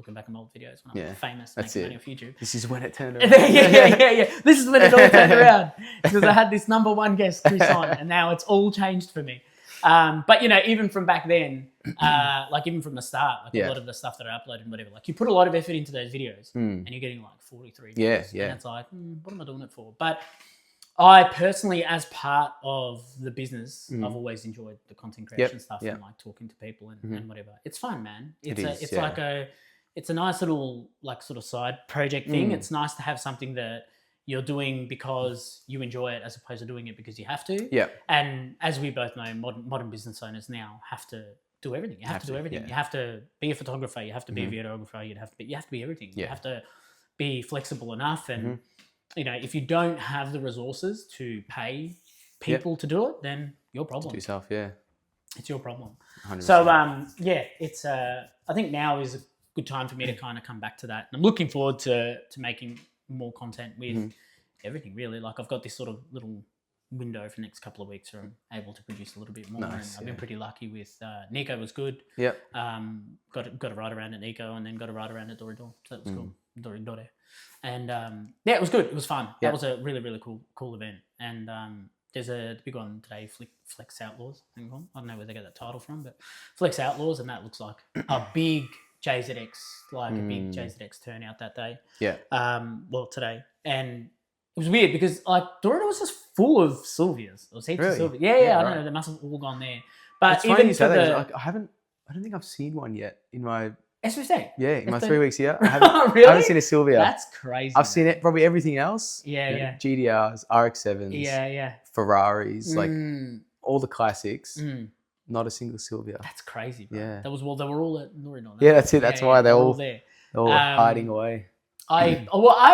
looking back at my old videos when I'm famous, That's making money off YouTube. This is when it turned around. yeah. This is when it all turned around because I had this number one guest, Chris, on, and now it's all changed for me. But even from back then, like even from the start, like a lot of the stuff that I uploaded and whatever, like you put a lot of effort into those videos and you're getting like 43 views. And it's like, what am I doing it for? But I personally, as part of the business, I've always enjoyed the content creation stuff and like talking to people and whatever. It's fun, man. It's like it's a nice little like sort of side project thing. It's nice to have something that you're doing because you enjoy it as opposed to doing it because you have to. Yeah. And as we both know, modern business owners now have to do everything. You have to do everything. Yeah. You have to be a photographer. You have to be a videographer. You have to be everything. Yeah. You have to be flexible enough. And, if you don't have the resources to pay people to do it, then your problem. Do yourself, yeah. It's your problem. 100%. So, it's I think now is a good time for me to kind of come back to that. And I'm looking forward to making more content with everything, really. Like I've got this sort of little window for the next couple of weeks where I'm able to produce a little bit more. Nice, and I've been pretty lucky with Nico was good. Yep. Got a ride around at Nico and then got a ride around at Doridor. So that was cool. Doridore. And it was good. It was fun. Yep. That was a really, really cool event. And there's a big one today, Flex Outlaws. I don't know where they get that title from, but Flex Outlaws, and that looks like a big JZX, like a big JZX turnout that day. Yeah. Well, today. And it was weird because like Dorado was just full of Sylvias. It was heaps of Sylvias. Yeah, I don't know. They must have all gone there. But it's even funny you say for that, I don't think I've seen one yet in my SFC. Yeah, in my 3 weeks here. I haven't, really? I haven't seen a Sylvia. That's crazy. I've seen it probably everything else. Yeah. GDRs, RX-7s. Yeah. Ferraris, like all the classics. Not a single Sylvia. That's crazy, bro. Yeah. They were all at Norinol. Yeah, that's it. That's why they're all there. They're all hiding away. I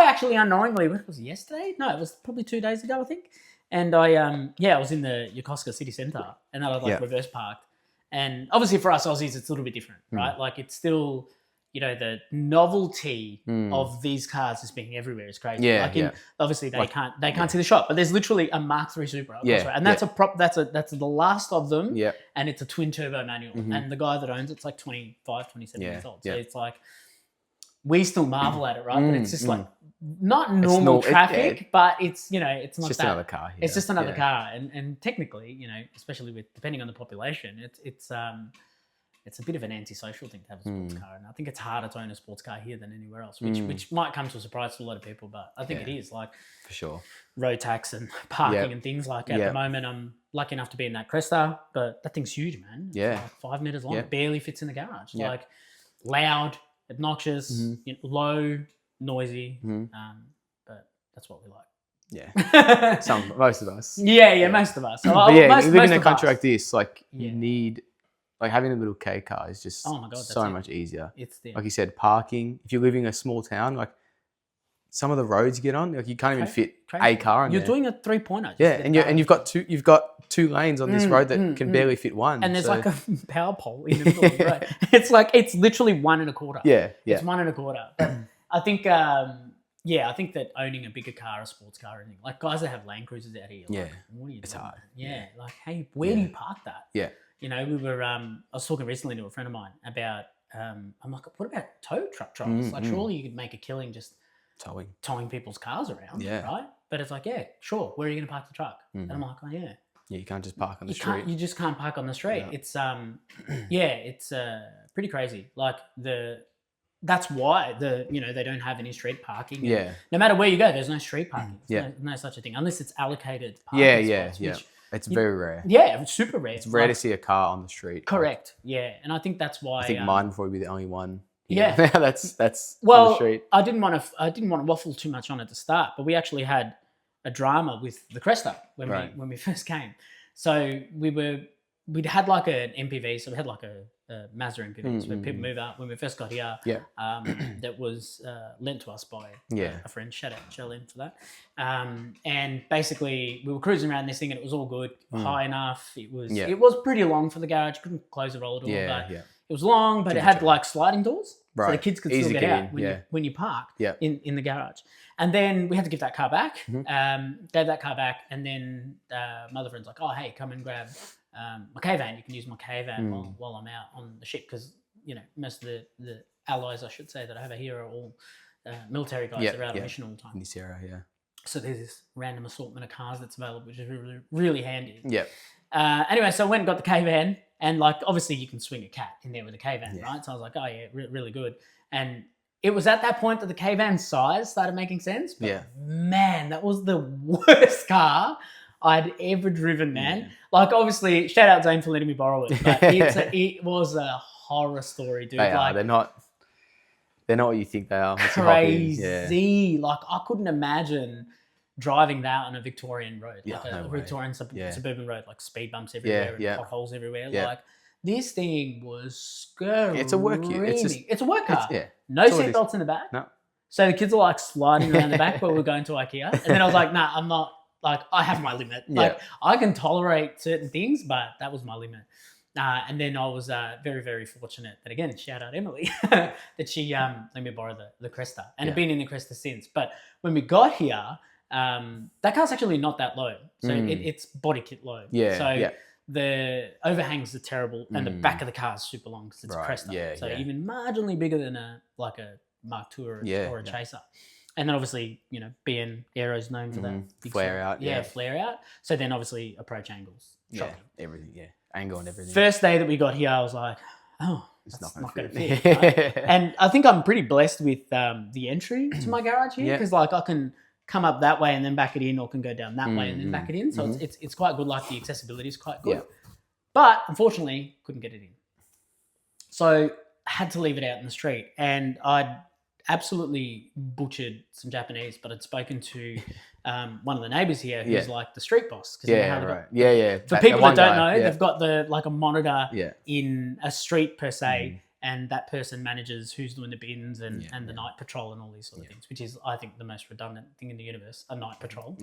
actually unknowingly, what was it, yesterday? No, it was probably 2 days ago, I think. And I was in the Yokosuka city centre and I was reverse parked. And obviously for us Aussies, it's a little bit different, right? Like it's still, the novelty of these cars just being everywhere is crazy. Yeah, obviously they can't see the shop, but there's literally a Mark III Supra. And that's that's the last of them. Yeah. And it's a twin turbo manual. And the guy that owns it's like 25, 27 years old. So it's like, we still marvel at it, right? But it's just like not normal traffic, but it's it's not just that. Another car. Here. It's just another car, and technically, especially with depending on the population, it's a bit of an antisocial thing to have a sports car, and I think it's harder to own a sports car here than anywhere else, which might come to a surprise to a lot of people, but I think it is like for sure road tax and parking and things like. At the moment, I'm lucky enough to be in that Cresta, but that thing's huge, man. It's like 5 meters long, it barely fits in the garage. Like loud, obnoxious, low, noisy, but that's what we like. Yeah, most of us. Yeah, most of us. So but you live in a country like this, like you need, like having a little K car is just so much easier. It's there. Like you said, parking. If you're living in a small town, like some of the roads you get on, like you can't even fit a car in You're there. doing a 3-pointer. Yeah, and you've got two lanes on this road that can barely fit one. And there's like a power pole in the middle of the road. It's literally 1 1/4. Yeah. It's 1 1/4. But I think I think that owning a bigger car, a sports car, or anything, like guys that have Land Cruisers out here, like, what are you doing? Hard. Yeah, like hey, where do you park that? Yeah. We were I was talking recently to a friend of mine about I'm like, what about tow truck drivers? Like surely you could make a killing just towing people's cars around, right? But it's like, yeah, sure. Where are you going to park the truck? And I'm like, oh yeah. Yeah, you can't just park on the street. You just can't park on the street. Yeah. It's pretty crazy. Like that's why they don't have any street parking. Yeah. No matter where you go, there's no street parking. There's no such a thing unless it's allocated parking spots. Yeah. It's very rare. Yeah, it's super rare. It's rare to see a car on the street. Correct. Yeah, and I think that's why. I think mine would probably be the only one. Yeah, that's on the street. I didn't want to waffle too much on it to start, but we actually had a drama with the Cresta when we first came. So we'd had like an MPV, so we had like a Mazda MPV. So when people move up, when we first got here, that was lent to us by a friend. Shout out Jolene for that. And basically we were cruising around this thing and it was all good, high enough. It was pretty long for the garage. Couldn't close the roller door, but it was long, but it had like sliding doors. So the kids could still get out when you parked in the garage. And then we had to give that car back. Gave that car back, and then my other friend's like, "Oh, hey, come and grab my K-van. You can use my K-van while I'm out on the ship because most of the allies, I should say, that I have here are all military guys that are out on mission all the time. In this era, yeah. So there's this random assortment of cars that's available, which is really, really handy. Yep. Anyway, so I went and got the K-van, and like obviously you can swing a cat in there with a K-van, right? So I was like, oh yeah, really good. And it was at that point that the K-van size started making sense. But man, that was the worst car I'd ever driven, man. Yeah. Like obviously, shout out Zane for letting me borrow it, but it was a horror story, dude. They like, are. They're not what you think they are. Crazy. Like I couldn't imagine driving that on a Victorian road, like a Victorian suburban road, like speed bumps everywhere and potholes everywhere. Yeah. Like this thing was scary. It's a work car. It's a work car. No seatbelts in the back. No. So the kids are like sliding around the back while we're going to IKEA. And then I was like, nah, I'm not, like I have my limit. Like I can tolerate certain things, but that was my limit. And then I was very, very fortunate that, again, shout out Emily, that she let me borrow the Cresta. And I've been in the Cresta since. But when we got here, that car's actually not that low. So it's body kit low. The overhangs are terrible and the back of the car is super long because it's a Cresta. So even marginally bigger than a Mark II or a Chaser. And then obviously, BN Aero's known for that. Flare out. Flare out. So then obviously approach angles. Shocking. Everything, angle and everything. First day that we got here, I was like, oh, it's not going to fit. Right? And I think I'm pretty blessed with the entry to my garage here because like I can come up that way and then back it in, or can go down that way and then back it in. So it's quite good. Like the accessibility is quite good. But unfortunately, couldn't get it in. So had to leave it out in the street, and I'd absolutely butchered some Japanese, but I'd spoken to one of the neighbours here who's like the street boss. For people that don't know, they've got a monitor in a street per se, and that person manages who's doing the bins and the night patrol and all these sort of things, which is, I think, the most redundant thing in the universe, a night patrol.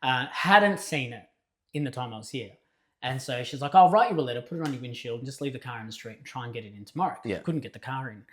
Hadn't seen it in the time I was here. And so she's like, I'll write you a letter, put it on your windshield and just leave the car in the street and try and get it in tomorrow. Couldn't get the car in.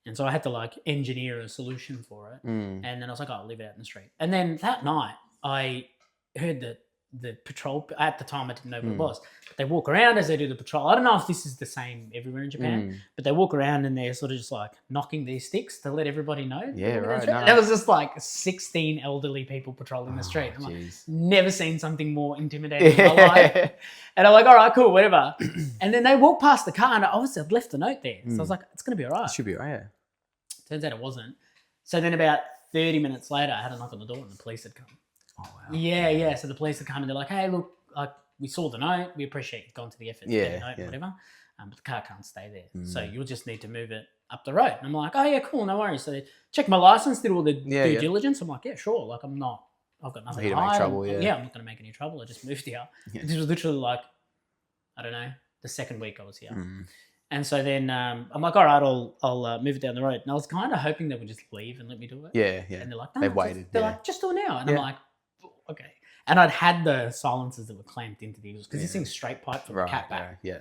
And so I had to engineer a solution for it. And then I was like, I'll leave it out in the street. And then that night I heard that the patrol, at the time I didn't know what it was, but they walk around as they do the patrol. I don't know if this is the same everywhere in Japan, but they walk around and they're sort of just knocking these sticks to let everybody know. There was just 16 elderly people patrolling the street. I'm never seen something more intimidating in my life. And I'm like, all right, cool, whatever. And then they walk past the car and obviously I'd left a note there. So I was like, it's going to be all right. It should be all right, Turns out it wasn't. So then about 30 minutes later, I had a knock on the door and the police had come. Oh, wow. Yeah. So the police had come and they're like, hey, look, we saw the note. We appreciate you've gone to the effort to get a note, whatever. But the car can't stay there. So you'll just need to move it up the road. And I'm like, oh, yeah, cool, no worries. So they checked my license, did all the due diligence. I'm like, yeah, sure. I've got nothing to hide. Make trouble, I'm not going to make any trouble. I just moved here. This was literally I don't know, the second week I was here. And so then I'm like, all right, I'll move it down the road. And I was kind of hoping they would just leave and let me do it. Yeah. And they're like, no, they've waited. They're like, just do it now. And I'm like, okay. And I'd had the silencers that were clamped into the eagles because this thing's straight pipe from the cat back. Yeah.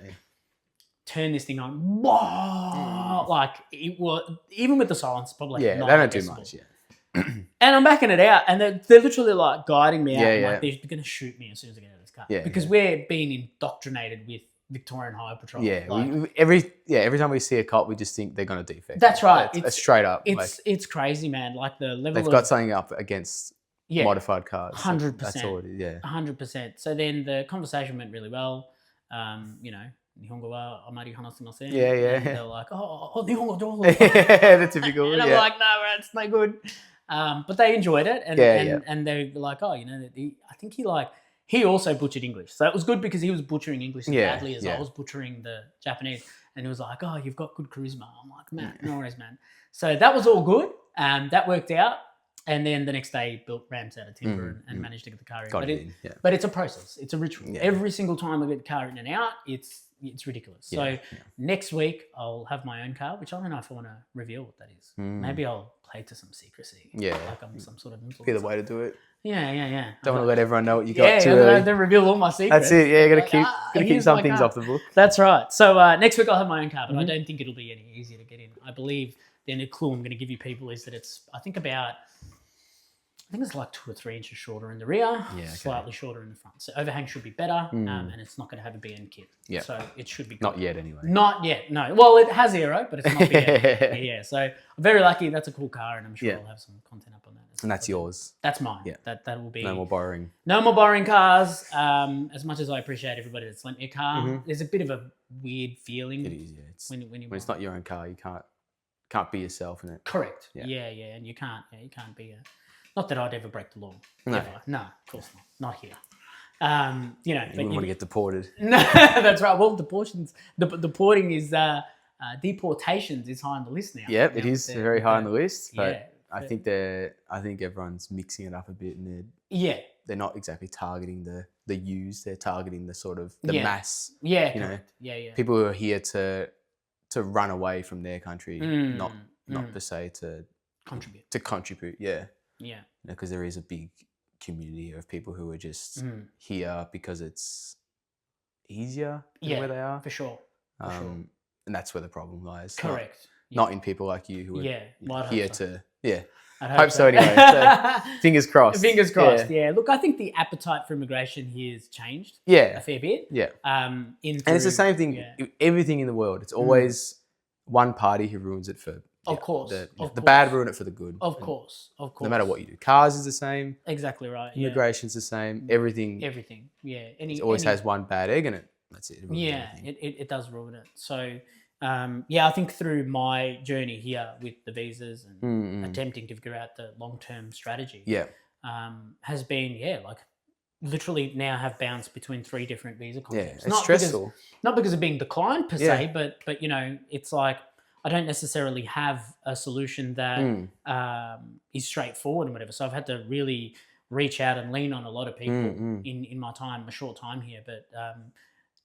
Turn this thing on. Whoa! It was, even with the silence, probably they don't do much. And I'm backing it out, and they're literally guiding me out. They're going to shoot me as soon as I get out of this car. Because we're being indoctrinated with Victorian Highway Patrol. Every time we see a cop, we just think they're going to defect. That's right. It's straight up. It's crazy, man. The level they've got something up against modified cars. 100%. That's all it is. 100%. So then the conversation went really well. Nihongo wa amari hanasimasen. And they're like, oh, Nihongo do. The typical. And I'm like, no, it's no good. But they enjoyed it, and they were like, oh, I think he also butchered English. So it was good because he was butchering English as badly as I was butchering the Japanese. And he was like, oh, you've got good charisma. I'm like, man, no worries, man. So that was all good. That worked out. And then the next day, built ramps out of timber and managed to get the car in. But it's a process. It's a ritual. Every single time I get the car in and out, it's ridiculous. So next week, I'll have my own car, which I don't know if I want to reveal what that is. Maybe I'll play to some secrecy. Like I'm some sort of influencer. Be the way to do it. Yeah. Don't want to let everyone know what you got too early. Don't reveal all my secrets. That's it. Yeah, you got to keep some things off the book. That's right. So next week I'll have my own car, but I don't think it'll be any easier to get in. I believe the only clue I'm going to give you people is that it's, I think, about I think it's like 2 or 3 inches shorter in the rear, slightly shorter in the front. So overhang should be better, and it's not going to have a BN kit. Yeah. So it should be good. Not yet, anyway. Not yet, no. Well, it has aero, but it's not BN. Yeah. So I'm very lucky. That's a cool car, and I'm sure I'll have some content up on that. And that's yours. That's mine. Yeah. That will be. No more borrowing. No more borrowing cars. As much as I appreciate everybody that's lent me a car, there's a bit of a weird feeling. It is, yeah. When it's not your own car, you can't be yourself in it. Correct. Yeah. And you can't be a. Not that I'd ever break the law. No. Ever. No, of course not. Not here. You wouldn't want to get deported. No, that's right. Well, deportations is high on the list now. Yeah, it is very high on the list. But I think everyone's mixing it up a bit, and they're not exactly targeting the youths. They're targeting the sort of the mass. Yeah, you know, people who are here to run away from their country, not per se to contribute. Yeah. Because there is a big community of people who are just here because it's easier than where they are. For sure. And that's where the problem lies. Correct. Not in people like you who are here to. Yeah. I hope so anyway. So, fingers crossed. Fingers crossed. Yeah. Look, I think the appetite for immigration here has changed. Yeah. A fair bit. Yeah. And it's the same thing. Everything in the world. It's always one party who ruins it for. Of course. The bad ruin it for the good. Of course. No matter what you do. Cars is the same. Exactly right. Immigration's the same. Everything. Yeah. It always has one bad egg in it. That's it. It does ruin it. So, I think through my journey here with the visas and attempting to figure out the long-term strategy has been, like literally now have bounced between 3 different visa contracts. Yeah, it's stressful. Not because of being declined per se, but it's like, I don't necessarily have a solution that is straightforward and whatever. So I've had to really reach out and lean on a lot of people in my time, a short time here. But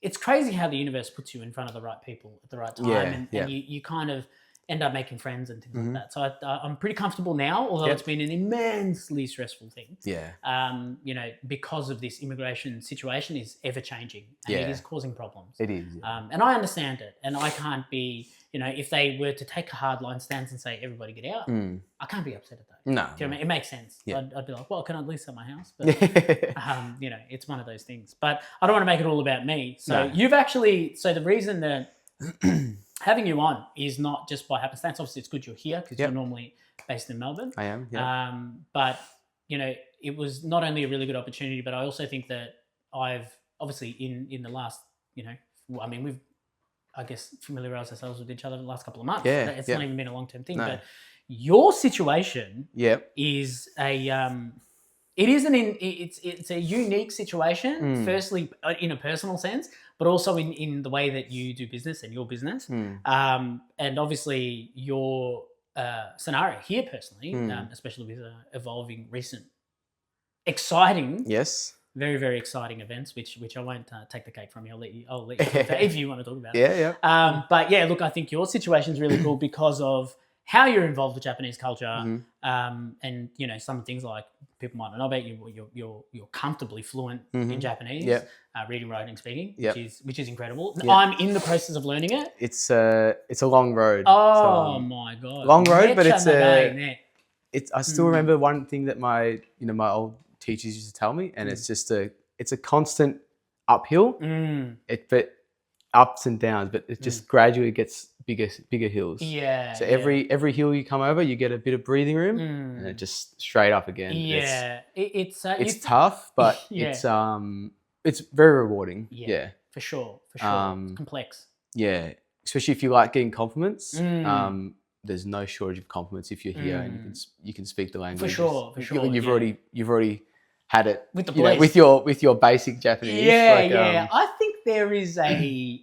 it's crazy how the universe puts you in front of the right people at the right time, and you kind of end up making friends and things like that. So I'm pretty comfortable now, although it's been an immensely stressful thing. Yeah. Because of this immigration situation is ever changing and it is causing problems. It is. Yeah. And I understand it, and I can't be. If they were to take a hardline stance and say everybody get out, I can't be upset at that. No, do you know what I mean? It makes sense. Yeah. I'd be like, well, can I at least sell my house? But it's one of those things. But I don't want to make it all about me. So the reason that having you on is not just by happenstance. Obviously, it's good you're here because you're normally based in Melbourne. I am. Yeah. But it was not only a really good opportunity, but I also think that I've obviously in the last, we've I guess familiarised ourselves with each other in the last couple of months. Yeah, it's not even been a long-term thing. No. But your situation is it's a unique situation. Firstly, in a personal sense, but also in the way that you do business and your business. And obviously your scenario here personally, especially with evolving recent, exciting. Yes. Very, very exciting events, which I won't take the cake from you. I'll let you if you want to talk about it. Yeah. But look, I think your situation is really cool because of how you're involved with Japanese culture, and some things like people might not know about you. You're comfortably fluent in Japanese, reading, writing, speaking, which is incredible. I'm in the process of learning it. It's a long road. Oh my god, long road, but I still remember one thing that my old teachers used to tell me, and it's a constant uphill, but ups and downs, but it just gradually gets bigger hills. Yeah. So every hill you come over, you get a bit of breathing room, and it just straight up again. Yeah, it's tough, but it's very rewarding. Yeah, for sure. It's complex. Yeah, especially if you like getting compliments. There's no shortage of compliments if you're here and you can speak the language. For sure. You've already had it with the with your basic Japanese. I think there is a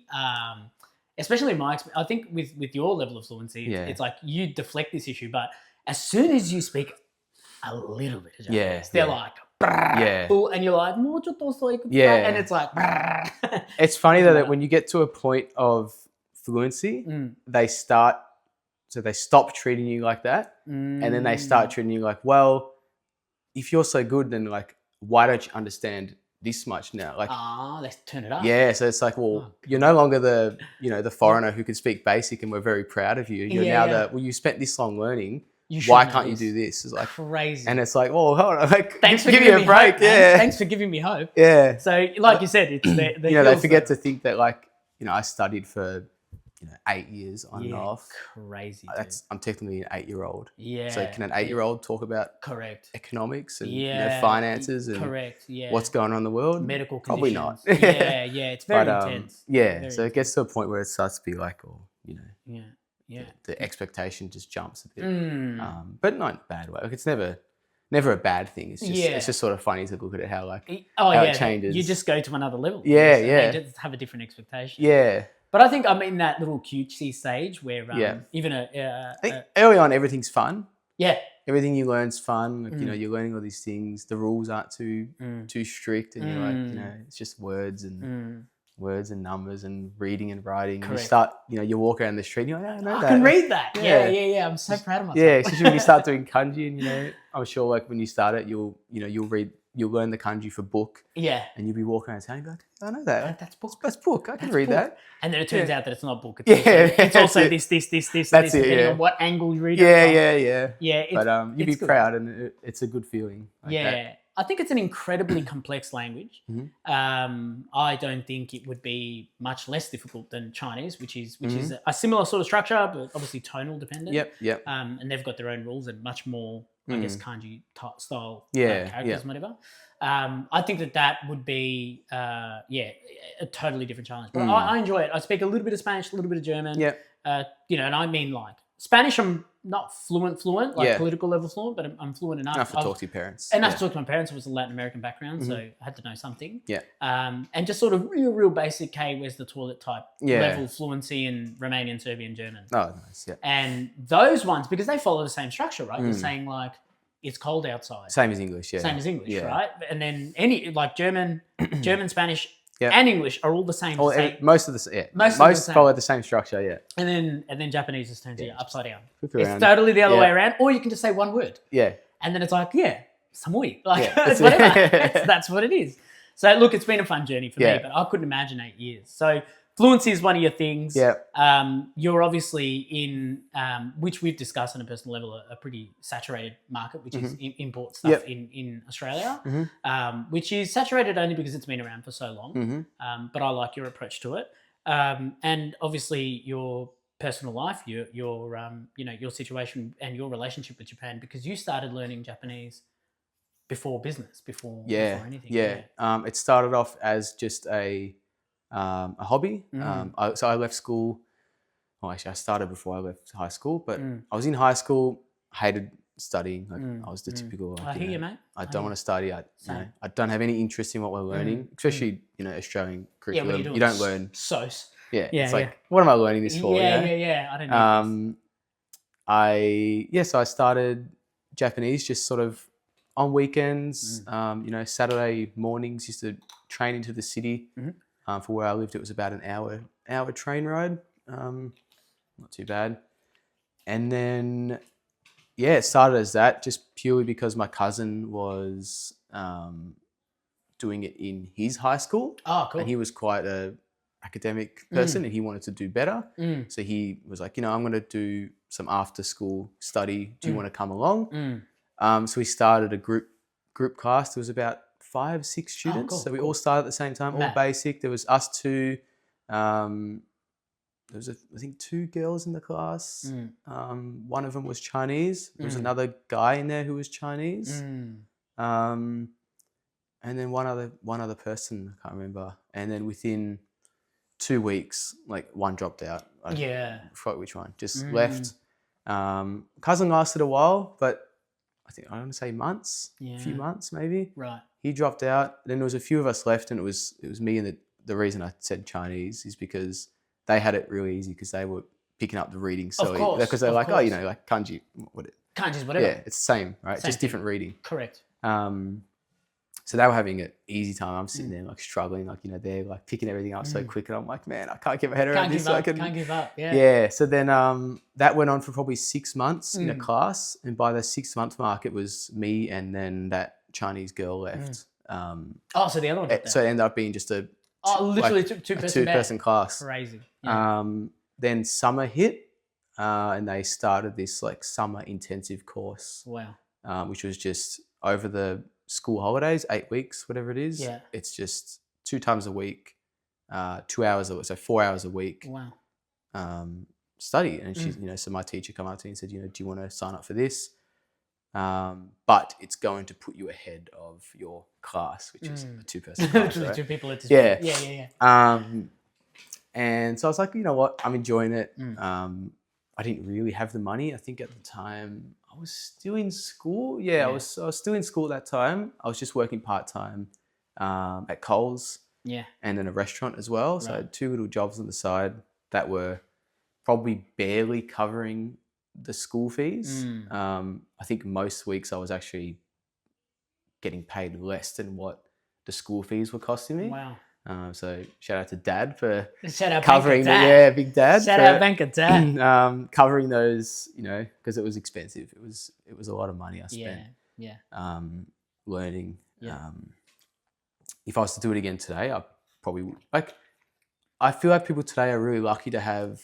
especially in my experience, I think with your level of fluency, it's like you deflect this issue, but as soon as you speak a little bit of Japanese, they're like, and you're like, and it's like, it's funny though that when you get to a point of fluency, they stop treating you like that, and then they start treating you like, well, if you're so good, then like, why don't you understand this much now? Like, let's turn it up. Yeah, so it's like, well, you're no longer the foreigner who can speak basic, and we're very proud of you. You're now you spent this long learning. why can't you do this? It's like crazy. And it's like, well, hold on, like, thanks for give giving me a break. hope, Yeah. Thanks for giving me hope. Yeah. So, like you said, it's the they forget to think that, like, I studied for 8 years on and off. Crazy. I'm technically an 8-year-old. Yeah. So can an 8-year-old talk about correct economics and finances and correct? Yeah. what's going on in the world? Medical Probably conditions. not. yeah. It's very intense. Yeah. Very so it gets to a point where it starts to be like, yeah. The expectation just jumps a bit. Mm. But not in a bad way. Like, it's never a bad thing. It's just sort of funny to look at it how it changes. You just go to another level. Yeah. And just have a different expectation. Yeah. But I think I'm in that little cutesy stage where even I think early on everything's fun. Yeah. Everything you learn's fun. Like, you're learning all these things. The rules aren't too strict, and you're like, it's just words and numbers and reading and writing. Correct. You start, you walk around the street and you're like, I know that. I can read that. Yeah. I'm so proud of myself. Yeah, especially when you start doing kanji, and I'm sure like when you start it, you'll learn the kanji for book. Yeah. And you'll be walking around town and be like, I know that. That's book. That's book. I can read that. And then it turns out that it's not book. It's also this, That's it, depending on what angle you read it. Yeah. But you'd be proud, and it's a good feeling. Like that. I think it's an incredibly complex language. I don't think it would be much less difficult than Chinese, which is a similar sort of structure, but obviously tonal dependent. Yep. And they've got their own rules and much more, I guess, kanji style characters and whatever. I think that would be, a totally different challenge. But I enjoy it. I speak a little bit of Spanish, a little bit of German. Yeah. And I mean, like, Spanish, I'm not fluent, like political level fluent, but I'm fluent enough. Enough to talk to your parents. Enough to talk to my parents. It was a Latin American background, so I had to know something. Yeah. And just sort of real basic, where's the toilet type level fluency in Romanian, Serbian, German. Oh, nice, yeah. And those ones, because they follow the same structure, right? They're saying, like, it's cold outside. Same as English, right? And then German, Spanish, Yep. and English are all the same. Most follow the same structure, yeah. And then Japanese just turns you upside down. It's totally the other way around. Or you can just say one word. Yeah. And then it's like, samui. Like, it's whatever. That's what it is. So, look, it's been a fun journey for me, but I couldn't imagine 8 years. So, fluency is one of your things. Yeah. You're obviously in, which we've discussed on a personal level, a pretty saturated market, which is import stuff in Australia, which is saturated only because it's been around for so long. But I like your approach to it. And obviously your personal life, your situation and your relationship with Japan, because you started learning Japanese before business, before anything. Yeah. It started off as just a hobby. So I left school. Well, actually, I started before I left high school, but I was in high school, hated studying. Like, I was the typical. Like, I hear you, mate. I don't want to study. I don't have any interest in what we're learning, especially Australian curriculum. You don't learn. It's like, what am I learning this for? I don't know. So I started Japanese just sort of on weekends. Saturday mornings used to train into the city. For where I lived, it was about an hour train ride. Not too bad. And then, it started as that, just purely because my cousin was doing it in his high school. Oh, cool. And he was quite a academic person and he wanted to do better. So he was like, I'm going to do some after school study. Do you want to come along? So we started a group class. There was about 5-6 students. So we all started at the same time, all basic. There was us two. There was, I think, 2 girls in the class. One of them was Chinese. There was another guy in there who was Chinese. And then one other person, I can't remember. And then within 2 weeks, like, one dropped out. I forgot which one. Just left. Cousin lasted a while, but I want to say months, a few months maybe. Right. He dropped out. Then there was a few of us left, and it was me. And the reason I said Chinese is because they had it really easy because they were picking up the reading. So because they're like, like kanji, kanji's whatever. Yeah, it's the same, right? Just different reading. Correct. So they were having an easy time. I'm sitting there like struggling, like, they're like picking everything up so quick, and I'm like, man, I can't get my head around this. Can't give up. Yeah. Yeah. So then that went on for probably 6 months in a class, and by the 6-month mark, it was me and then that Chinese girl left. So the other one. So it ended up being just literally two-person class. Crazy. Then summer hit. and they started this like summer intensive course. Wow. Which was just over the school holidays, 8 weeks, whatever it is. Yeah. It's just 2 times a week, 2 hours, so 4 hours a week. Wow. Study. And she's, so my teacher came up to me and said, do you want to sign up for this? But it's going to put you ahead of your class, which is a 2-person class, right? 2 people at this Yeah. point. Yeah. And so I was like, you know what? I'm enjoying it. I didn't really have the money. I think at the time I was still in school. Yeah. I was still in school at that time. I was just working part-time at Coles. Yeah. And then a restaurant as well. So I had 2 little jobs on the side that were probably barely covering the school fees. I think most weeks I was actually getting paid less than what the school fees were costing me. Wow. So shout out to Dad for covering Big Dad. Shout out Banker Dad. Covering those, because it was expensive. It was a lot of money I spent. Yeah. Learning. Yeah. If I was to do it again today, I probably would. I feel like people today are really lucky to have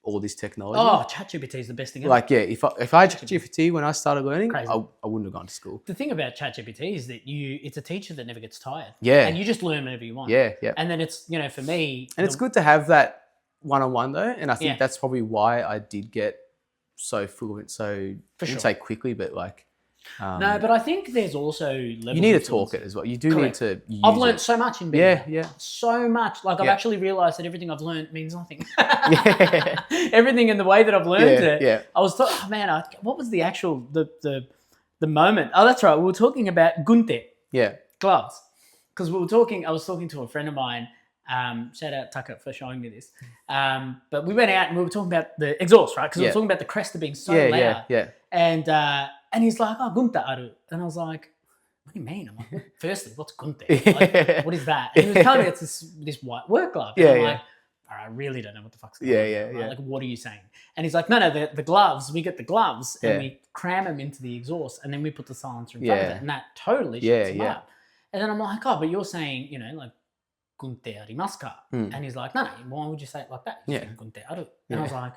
all this technology. Oh, ChatGPT is the best thing ever. Like, yeah, if I had ChatGPT when I started learning, Crazy. I wouldn't have gone to school. The thing about ChatGPT is that it's a teacher that never gets tired. Yeah. And you just learn whenever you want. Yeah. And then it's, for me. And it's good to have that one-on-one though. And I think Yeah. that's probably why I did get so fluent I wouldn't say quickly, but like. No, but I think there's also levels. You need to talk it as well. You do need to use I've learned so much in being Yeah. So much. Like I've actually realised that everything I've learned means nothing. Yeah. Everything in the way that I've learned it. Yeah. I was what was the actual the moment? Oh, that's right. We were talking about gunte. Yeah. Gloves. Because I was talking to a friend of mine. Shout out Tucker for showing me this. But we went out and we were talking about the exhaust, right? Because we were talking about the Cresta being so loud. Yeah. And he's like, oh, gunte aru. And I was like, what do you mean? I'm like, firstly, what's gunte? Like, what is that? And he was telling me it's this white work glove. And I'm like, I really don't know what the fuck's going on. Right? Like, what are you saying? And he's like, no, the gloves, we get the gloves and we cram them into the exhaust and then we put the silencer in front of it. And that totally shuts them up. And then I'm like, oh, but you're saying, like, gunte arimasu ka? And he's like, no, why would you say it like that? You're saying gunte aru. And I was like,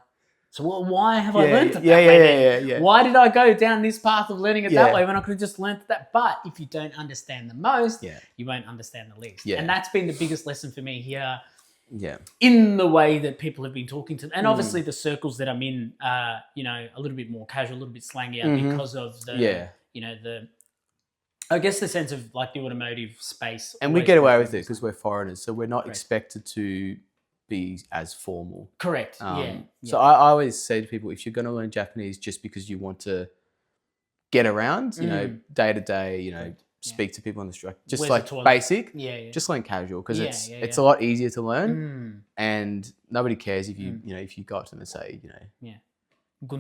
so why have I learned it that way? Yeah. Why did I go down this path of learning it that way when I could have just learned that? But if you don't understand the most, you won't understand the least. And that's been the biggest lesson for me here. Yeah. In the way that people have been talking to them. And obviously the circles that I'm in are, a little bit more casual, a little bit slangier because of the, I guess the sense of like the automotive space. And we get away with it because we're foreigners. So we're not expected to be as formal. Correct. So I always say to people, if you're going to learn Japanese just because you want to get around, day to day, speak to people on the street, just like basic, just learn casual because it's a lot easier to learn and nobody cares if you, if you got to them and say,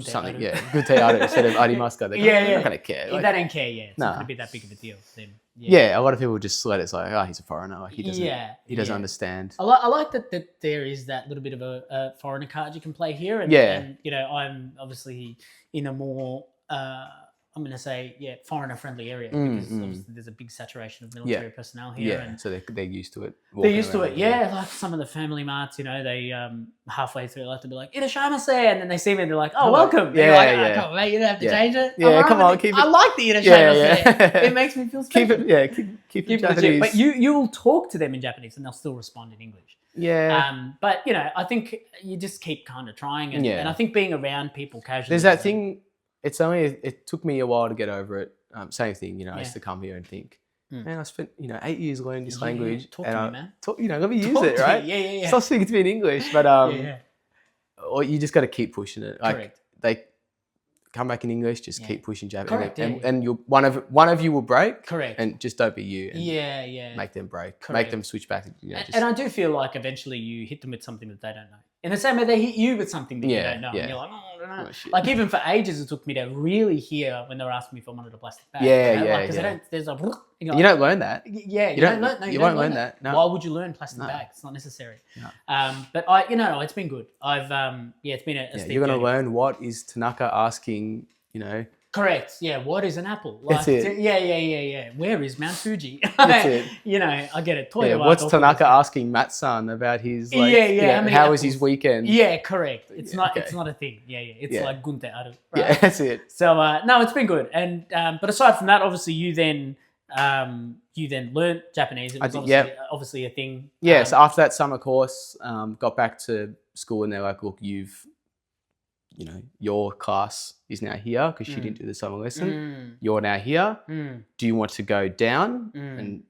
something, good aru instead of arimasu ka. They're not going to care. They don't care, It's not going to be that big of a deal for them. Yeah, a lot of people just let it. It's like, oh, he's a foreigner. Like he doesn't understand. I like that there is that little bit of a foreigner card you can play here. And I'm obviously in a more, I'm going to say, foreigner friendly area because obviously there's a big saturation of military personnel here. And so they're used to it. They're used to it, like some of the family marts, they halfway through like to be like, "Irashaimase," and then they see me and they're like, "Oh, welcome." Come on, mate, you don't have to change it. Yeah, come on, keep it. I like the Irashaimase. It makes me feel special. Keep it Japanese. But you will talk to them in Japanese and they'll still respond in English. But I think you just keep kind of trying and I think being around people casually. There's that thing. It took me a while to get over it. Same thing, I used to come here and think, man, I spent 8 years learning this language. Talk to me, man. Let me use it, right? Yeah. Stop speaking to me in English, but or you just got to keep pushing it. Like Correct. they come back in English, just keep pushing Japanese, Correct, and you one of you will break. Correct. And just don't be you. And Make them break. Correct. Make them switch back. And I do feel like eventually you hit them with something that they don't know. In the same way they hit you with something that you don't know. And you're like, oh, I don't know. Like even for ages it took me to really hear when they were asking me if I wanted a plastic bag. Because there's a... You don't learn that. Yeah, you don't learn that. No. Why would you learn plastic bags? It's not necessary. No. But it's been good. I've it's been a you're going to learn what is Tanaka asking, Correct. Yeah. What is an apple? That's it. Yeah. Where is Mount Fuji? That's it. You know, I get it. Yeah, what's Tanaka asking Matt-san about his like? How was his weekend? Yeah, correct. It's not. It's not a thing. Yeah. It's like Gunte Aru. Right? Yeah, that's it. So no, it's been good. And but aside from that, obviously you then learned Japanese. It was obviously a thing. Yeah. So after that summer course, got back to school and they're like, look, your class is now here because she didn't do the summer lesson. You're now here. Do you want to go down and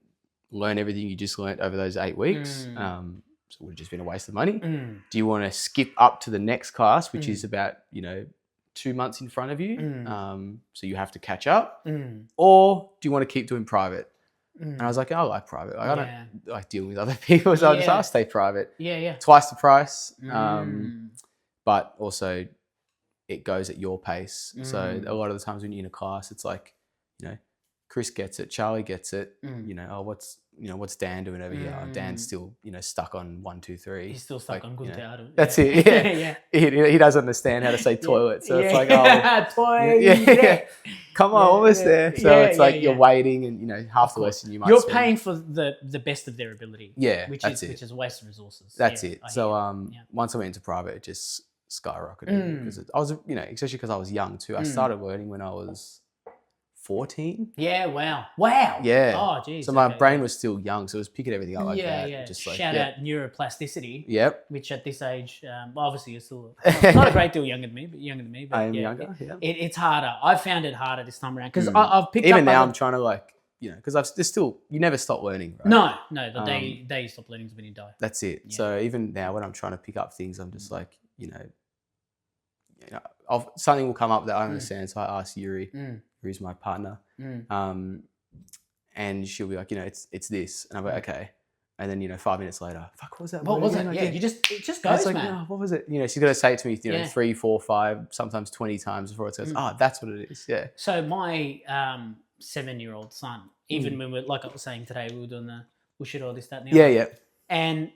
learn everything you just learned over those 8 weeks? So it would have just been a waste of money. Do you want to skip up to the next class, which is about, 2 months in front of you? So you have to catch up. Or do you want to keep doing private? And I was like, I like private. Like, I don't like dealing with other people, so I'll stay private. Yeah. Twice the price. But also it goes at your pace. So a lot of the times when you're in a class, it's like, Chris gets it, Charlie gets it. What's Dan doing over here? Dan's still, stuck on 1, 2, 3. He's still stuck on Gunte Aru. That's it. Yeah. He doesn't understand how to say toilet. So it's like, toilet. Come on, almost there. So it's like you're waiting and, half the lesson you might You're spend. paying for the best of their ability. Yeah, which is a waste of resources. That's it. So once I went into private, it just skyrocketed because I was, especially because I was young too. I started learning when I was 14. Yeah, wow. Yeah. Oh, geez. So my brain was still young, so it was picking everything up like that. Yeah. Just like, Shout out neuroplasticity. Yep. Which at this age, obviously you're still not a great deal younger than me. But I am younger. Yeah. It's harder. I found it harder this time around because I've picked up. Even now, I'm trying to because there's still, you never stop learning, right? No. The day you stop learning is when you die. That's it. Yeah. So even now, when I'm trying to pick up things, I'm just like, something will come up that I don't understand. So I ask Yuri, who's my partner, and she'll be like, it's this, and I'm like, okay. And then 5 minutes later, fuck, what was that? What was it? Yeah, it just goes, like, man. What was it? She's got to say it to me, 3, 4, 5, sometimes 20 times before it says, that's what it is. Yeah. So my 7-year-old son, even when we're, like I was saying today, we were doing the Ushiro, this, that, and the other. Yeah. And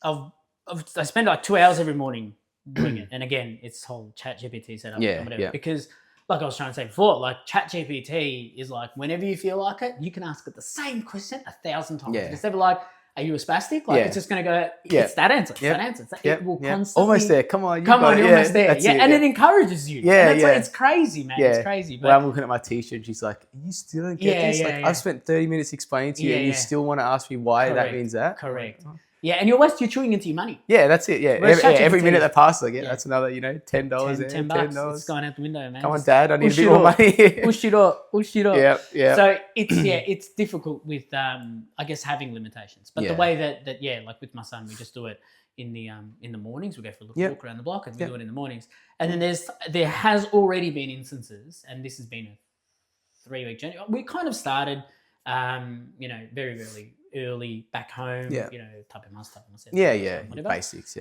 I spend like 2 hours every morning doing it. And again, it's whole ChatGPT setup. Yeah. Because like I was trying to say before, like ChatGPT is like whenever you feel like it, you can ask it the same question 1,000 times. Yeah. Instead of like, are you a spastic? Like it's just going to go, it's that answer. It's that answer. It will constantly. Almost there. Come on. You're almost there. Yeah. And it encourages you. Yeah. And it's crazy, man. Yeah. It's crazy. But well, I'm looking at my teacher and she's like, you still don't get this? I've spent 30 minutes explaining to you and you still want to ask me why that means that? Correct. Yeah, and you're chewing into your money. Yeah, that's it. Yeah, every minute that passes, that's another, $10 there, $10. It's going out the window, man. Come on, Dad, I need a bit more money. Push it up. Yeah. So it's difficult with I guess having limitations, but the way that like with my son, we just do it in the mornings. We go for a little walk around the block, and we do it in the mornings. And then there has already been instances, and this has been a 3-week journey. We kind of started, very early back home, type of must, whatever.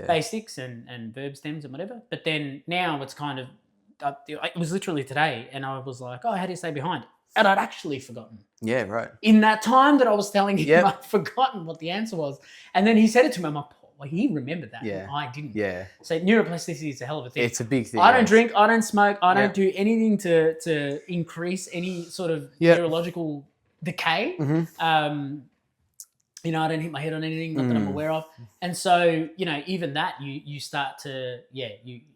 Basics and verb stems and whatever. But then now it's kind of, it was literally today, and I was like, how do you stay behind? And I'd actually forgotten. Yeah, right. In that time that I was telling him, I'd forgotten what the answer was. And then he said it to me, I'm like, he remembered that. Yeah. I didn't. Yeah. So neuroplasticity is a hell of a thing. It's a big thing. I don't drink, I don't smoke, I don't do anything to increase any sort of neurological decay. I don't hit my head on anything, not that I'm aware of. And so, even that, you start to,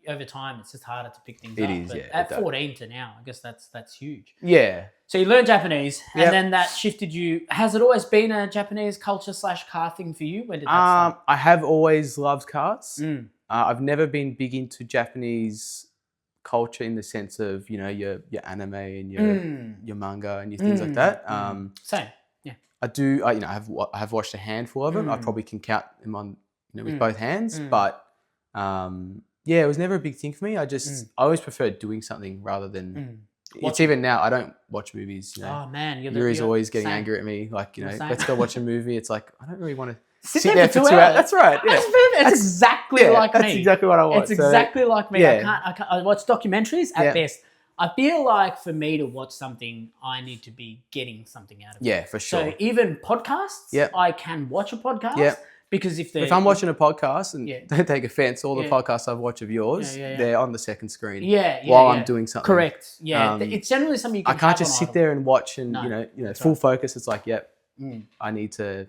over time, it's just harder to pick things up. It is, but at 14 to now, I guess that's huge. Yeah. So you learned Japanese, and then that shifted you. Has it always been a Japanese culture / car thing for you? When did that start? I have always loved cars. I've never been big into Japanese culture in the sense of, your anime and your manga and your things like that. Same. I do. I have watched a handful of them. I probably can count them on, with both hands. But it was never a big thing for me. I always preferred doing something rather than. It's even now. I don't watch movies. Oh man, Yuri's always getting angry at me. Like let's go watch a movie. It's like I don't really want to sit there for 2 hours. That's right. Yeah. That's exactly like me. That's exactly what I want. It's exactly like me. Yeah. I can't. I watch documentaries at best. I feel like for me to watch something, I need to be getting something out of it. Yeah, for sure. So even podcasts, I can watch a podcast, Because if I'm watching a podcast, and Yeah. don't take offense, all the Yeah. podcasts I've watched of yours, Yeah. they're on the second screen. Yeah. While I'm doing something. Correct. Yeah. Um, It's generally something you can I can't have just on sit idle. there and watch and, No, you know, that's full right. focus. It's like, yep, I need to,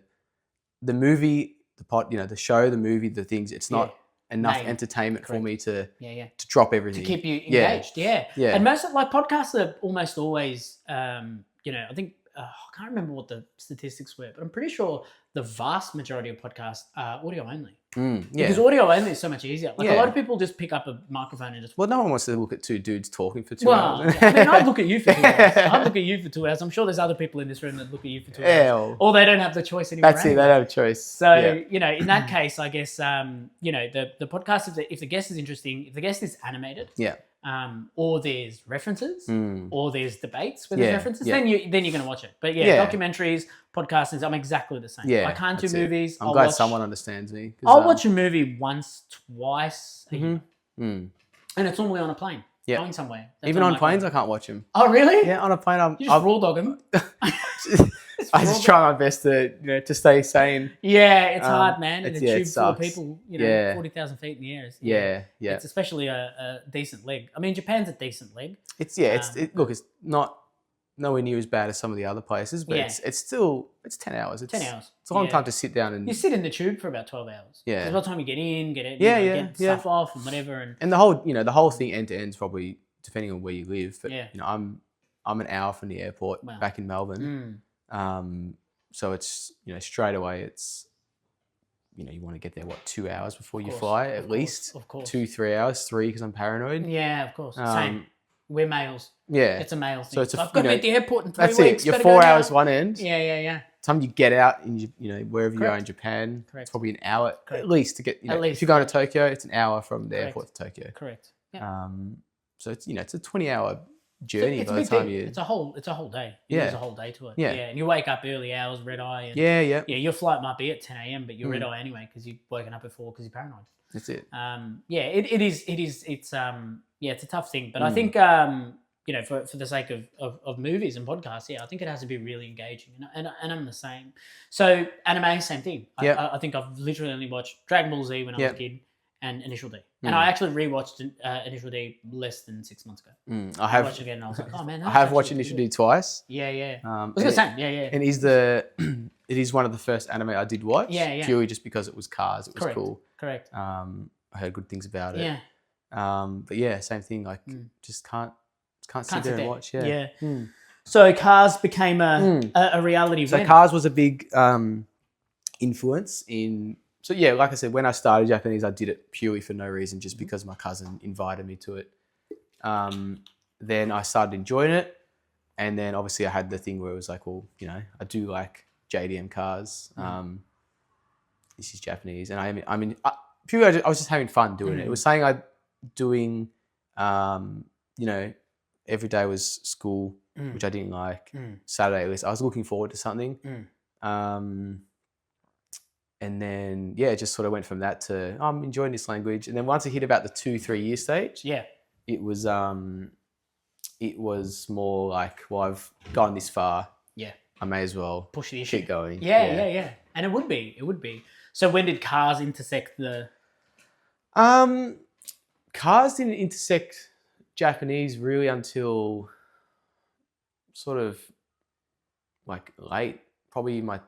the movie, the show, the movie, the things, it's not enough Made. entertainment for Correct. me to Yeah. drop everything. To keep you engaged. Yeah. Yeah. And most of podcasts are almost always, I think, I can't remember what the statistics were, but I'm pretty sure the vast majority of podcasts are audio only. Yeah. Because audio only is so much easier. Like a Yeah. lot of people just pick up a microphone and just. Well, no one wants to look at two dudes talking for 2 hours. I mean, I'd look at you for 2 hours. I'd look at you for 2 hours. I'm sure there's other people in this room that look at you for 2 hours. Yeah, well, Or they don't have the choice anymore. that's it. They don't have a choice. So, yeah. in that case, I guess, the podcast, if the guest is interesting, if the guest is animated, Yeah. or there's references, or there's debates where there's references, yeah. then you're going to watch it. But documentaries, podcasts, I'm exactly the same. Yeah, I can't do that's it. movies. I'm glad someone understands me. I'll watch a movie once, twice a year. Mm. And it's normally on a plane, Yeah. going somewhere. That's Even on my planes, phone. I can't watch them. Oh, really? Yeah, on a plane, You just raw dog them. I just try my best to to stay sane. Yeah, it's hard, man. In a it tube full of sucks. people, 40,000 feet in the air. Yeah. It's especially a decent leg. I mean, Japan's a decent leg. It's not nowhere near as bad as some of the other places, but it's still 10 hours. It's 10 hours. It's a long time to sit down and you sit in the tube for about 12 hours. Yeah. By the time you get in, get out, get stuff off and whatever, and the whole thing end to end is probably depending on where you live. But I'm an hour from the airport back in Melbourne. So it's straight away it's you want to get there 2 hours before you fly at least. Of course. 2-3 hours, 3 because I'm paranoid. Yeah, of course. Same. We're males. Yeah. It's a male thing. So it's I've got to be at the airport in 3 that's weeks. it. You're better 4 go now. hours one end. Yeah. Time you get out and wherever you are in Japan, Correct. it's probably an hour Correct. at least to get. At least. If you're going to Tokyo, it's an hour from the airport to Tokyo. Correct. Yeah. So it's it's a 20-hour journey it's by a the big time thing. you. It's a whole day. Yeah. There's a whole day to it. Yeah. And you wake up early hours, red eye. And Yeah. your flight might be at 10 a.m., but you're red eye anyway because you've woken up at 4 because you're paranoid. That's it. It's a tough thing, but I think for the sake of movies and podcasts, I think it has to be really engaging, and I'm the same. So anime, same thing. Yeah. I think I've literally only watched Dragon Ball Z when I was a kid and Initial D, and I actually rewatched Initial D less than 6 months ago. I watched it again, and I was like, oh man, I have watched Initial D twice. Yeah. I was the same. Yeah. And it is one of the first anime I did watch. Yeah. Purely just because it was cars. It was cool. Correct. I heard good things about it. Yeah. But same thing. Like just can't sit there and watch. Yeah. So Cars became a reality. So when? Cars was a big influence in. So like I said, when I started Japanese, I did it purely for no reason, just because my cousin invited me to it. Then I started enjoying it, and then obviously I had the thing where it was like, well, I do like JDM cars. This is Japanese, and I mean, purely I was just having fun doing it. It was something I doing. Every day was school, which I didn't like. Saturday at least, I was looking forward to something. And then it just sort of went from that to I'm enjoying this language. And then once I hit about the 2-3 year stage, it was more like, well, I've gone this far. Yeah, I may as well push the issue. Keep going. Yeah. And it would be. So when did Cars intersect the? Cars didn't intersect Japanese really until sort of like late, probably when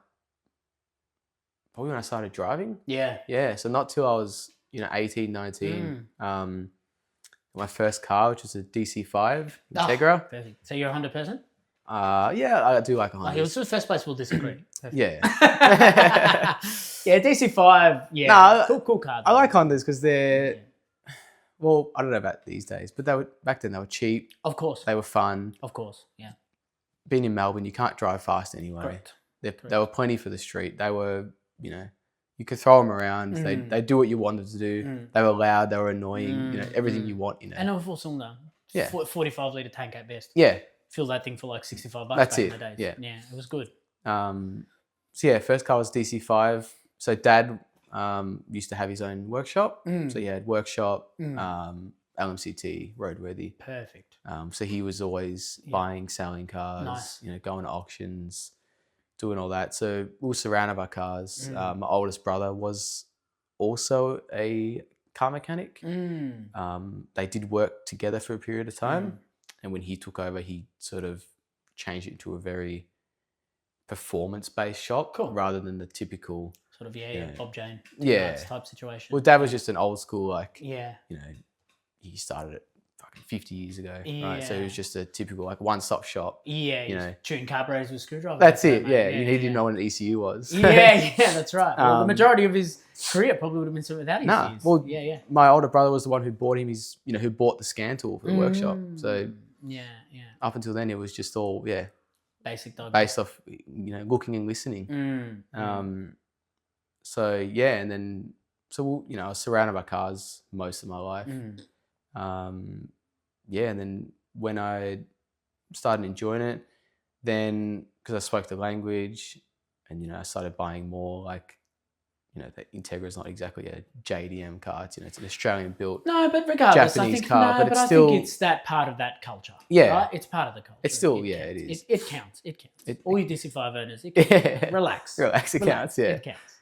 I started driving. Yeah. So not till I was 18, 19. My first car, which was a DC5 Integra. Perfect. So you're a Honda person? Yeah, I do like a Honda. It was the first place we'll disagree. Yeah. DC5. Yeah. Cool car. I like Hondas because they're. Well, I don't know about these days, but back then they were cheap. Of course. They were fun. Of course, yeah. Being in Melbourne, you can't drive fast anyway. Correct. They were plenty for the street. They were, you could throw them around. They do what you wanted to do. They were loud. They were annoying. Everything you want in it. And they were 4-cylinder. Yeah. 45 litre tank at best. Yeah. Fill that thing for like $65 That's back it. in the days. Yeah, it was good. First car was DC5. So Dad used to have his own workshop. So he had workshop, LMCT, roadworthy. Perfect. So he was always buying, selling cars, going to auctions, doing all that. So we were surrounded by cars. My oldest brother was also a car mechanic. They did work together for a period of time. And when he took over, he sort of changed it into a very performance-based shop rather than the typical sort of Bob Jane type situation. Well, Dad was just an old school, like, you know, he started it fucking 50 years ago, right? So it was just a typical, like, one-stop shop. Yeah, you know, tuning carburetors with screwdrivers. That's it. He didn't know what an ECU was. Yeah, that's right. Well, the majority of his career probably would have been spent without ECUs. Well, my older brother was the one who bought him his, who bought the scan tool for the workshop. So up until then, it was just all basic dog based off looking and listening. So and then I was surrounded by cars most of my life. And then when I started enjoying it, then because I spoke the language, and I started buying more, like, the Integra is not exactly a JDM car. It's an Australian built. No, but regardless, Japanese I think car, but it's still. I think it's that part of that culture. Yeah, right? It's part of the culture. It's still it is. It counts. It counts. All you DC5 owners, it counts. Relax. Relax. It counts. Yeah. It counts.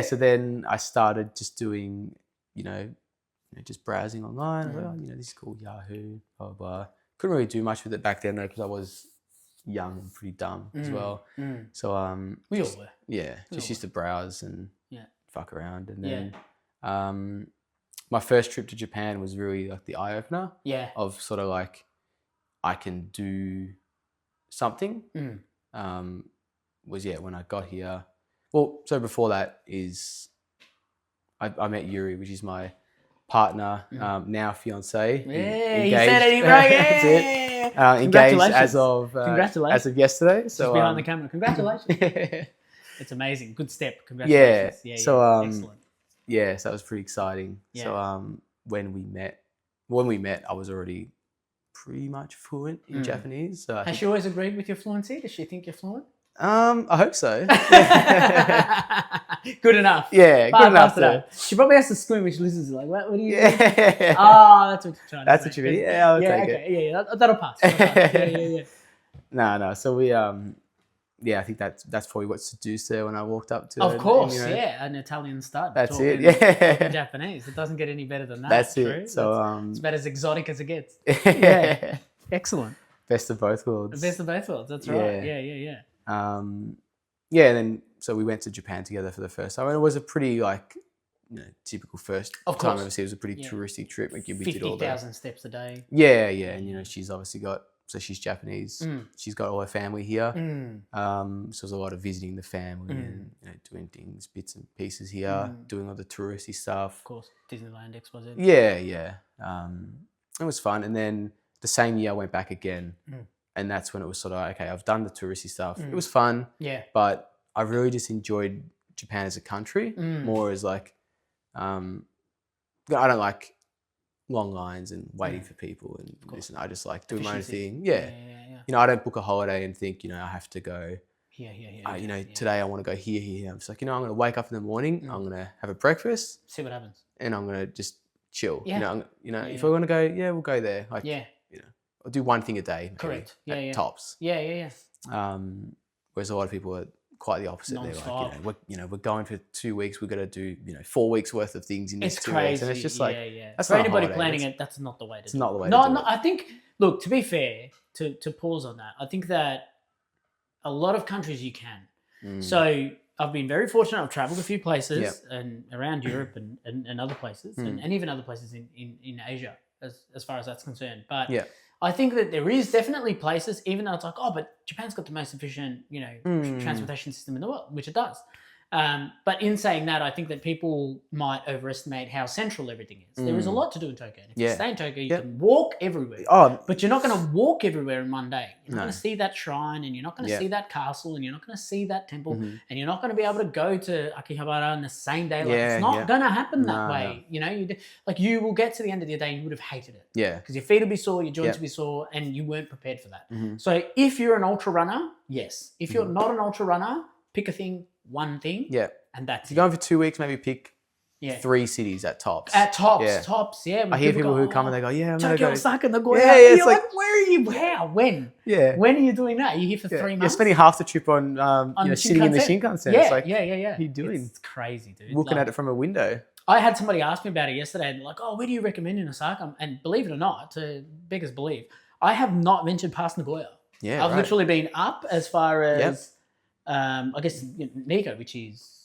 So then I started just doing, just browsing online. Well, this is called Yahoo. Blah blah blah. Couldn't really do much with it back then though, because I was young and pretty dumb as well. So we all were. Yeah, just used to browse and fuck around, and then my first trip to Japan was really like the eye opener. Yeah. Of sort of like I can do something. Was when I got here. Well, so before that is I met Yuri, which is my partner, now fiance. Yeah, you said it, right? That's it. Engaged as of yesterday. So just behind the camera. Congratulations. It's amazing. Good step. Congratulations. Yeah. Excellent. Yeah, so that was pretty exciting. Yeah. So when we met, I was already pretty much fluent in Japanese. So has she always agreed with your fluency? Does she think you're fluent? I hope so. Good enough. Yeah, good enough. She probably has to squint when she listens to what do you do? Oh, that's what you're trying to That's what you mean. Yeah, I'll take it. Yeah, that'll pass. Yeah. No. So we I think that's probably what seduced her when I walked up to her. Of course, an Italian stud. That's it. Yeah. Japanese. It doesn't get any better than that. That's it. So it's about as exotic as it gets. Yeah. Excellent. Best of both worlds. Best of both worlds. That's right. Yeah. And then so we went to Japan together for the first time, and it was a pretty typical first time overseas. It was a pretty touristy trip. Like, we did all 50,000 steps a day. Yeah, and she's obviously got. So she's Japanese. She's got all her family here. So there's a lot of visiting the family and doing things, bits and pieces here, doing all the touristy stuff. Of course, Disneyland XYZ. Yeah. It was fun, and then the same year I went back again. And that's when it was sort of, okay, I've done the touristy stuff. It was fun. Yeah. But I really just enjoyed Japan as a country more as like, I don't like long lines and waiting for people and listen. I just like doing my own thing. Yeah. I don't book a holiday and think, I have to go. Today I want to go here. I'm just like, I'm going to wake up in the morning. I'm going to have a breakfast. See what happens. And I'm going to just chill. Yeah. If I want to go, we'll go there. Like, I'll do one thing a day. Correct. Tops. Yeah. Whereas a lot of people are quite the opposite. Non-stop. They're like, we're going for 2 weeks. We've got to do 4 weeks worth of things in this 2 weeks, and it's just like that's for anybody planning it. That's not the way to. It's not the way. No. I think. Look, to be fair, to pause on that, I think that a lot of countries you can. So I've been very fortunate. I've travelled a few places and around Europe and other places, and even other places in Asia as far as that's concerned. But I think that there is definitely places, even though it's like, but Japan's got the most efficient, transportation system in the world, which it does. But in saying that, I think that people might overestimate how central everything is. There is a lot to do in Tokyo. And if you stay in Tokyo, you can walk everywhere. But you're not going to walk everywhere in one day. You're not going to see that shrine, and you're not going to see that castle, and you're not going to see that temple, and you're not going to be able to go to Akihabara in the same day. It's not going to happen that way. You will get to the end of the day and you would have hated it. Yeah. Because your feet will be sore, your joints will be sore, and you weren't prepared for that. So if you're an ultra runner, yes. If you're not an ultra runner, pick one thing, and that's if you're going for 2 weeks, maybe pick Yeah. 3 cities at tops. At tops, Yeah. tops, yeah. I hear people who come and they go, yeah, I'm going to Tokyo, go. Osaka, and Nagoya. Yeah, You're it's like, where are you? How? When? Yeah. When are you doing that? Are you here for 3 months? You're spending half the trip on sitting in the Shinkansen. Yeah, It's like, yeah. what are you doing? It's crazy, dude. Looking at it from a window. I had somebody ask me about it yesterday, and like, oh, where do you recommend in Osaka? And believe it or not, to beggars believe, I have not ventured past Nagoya. Yeah, I've literally been up as far as, I guess, Nikko, which is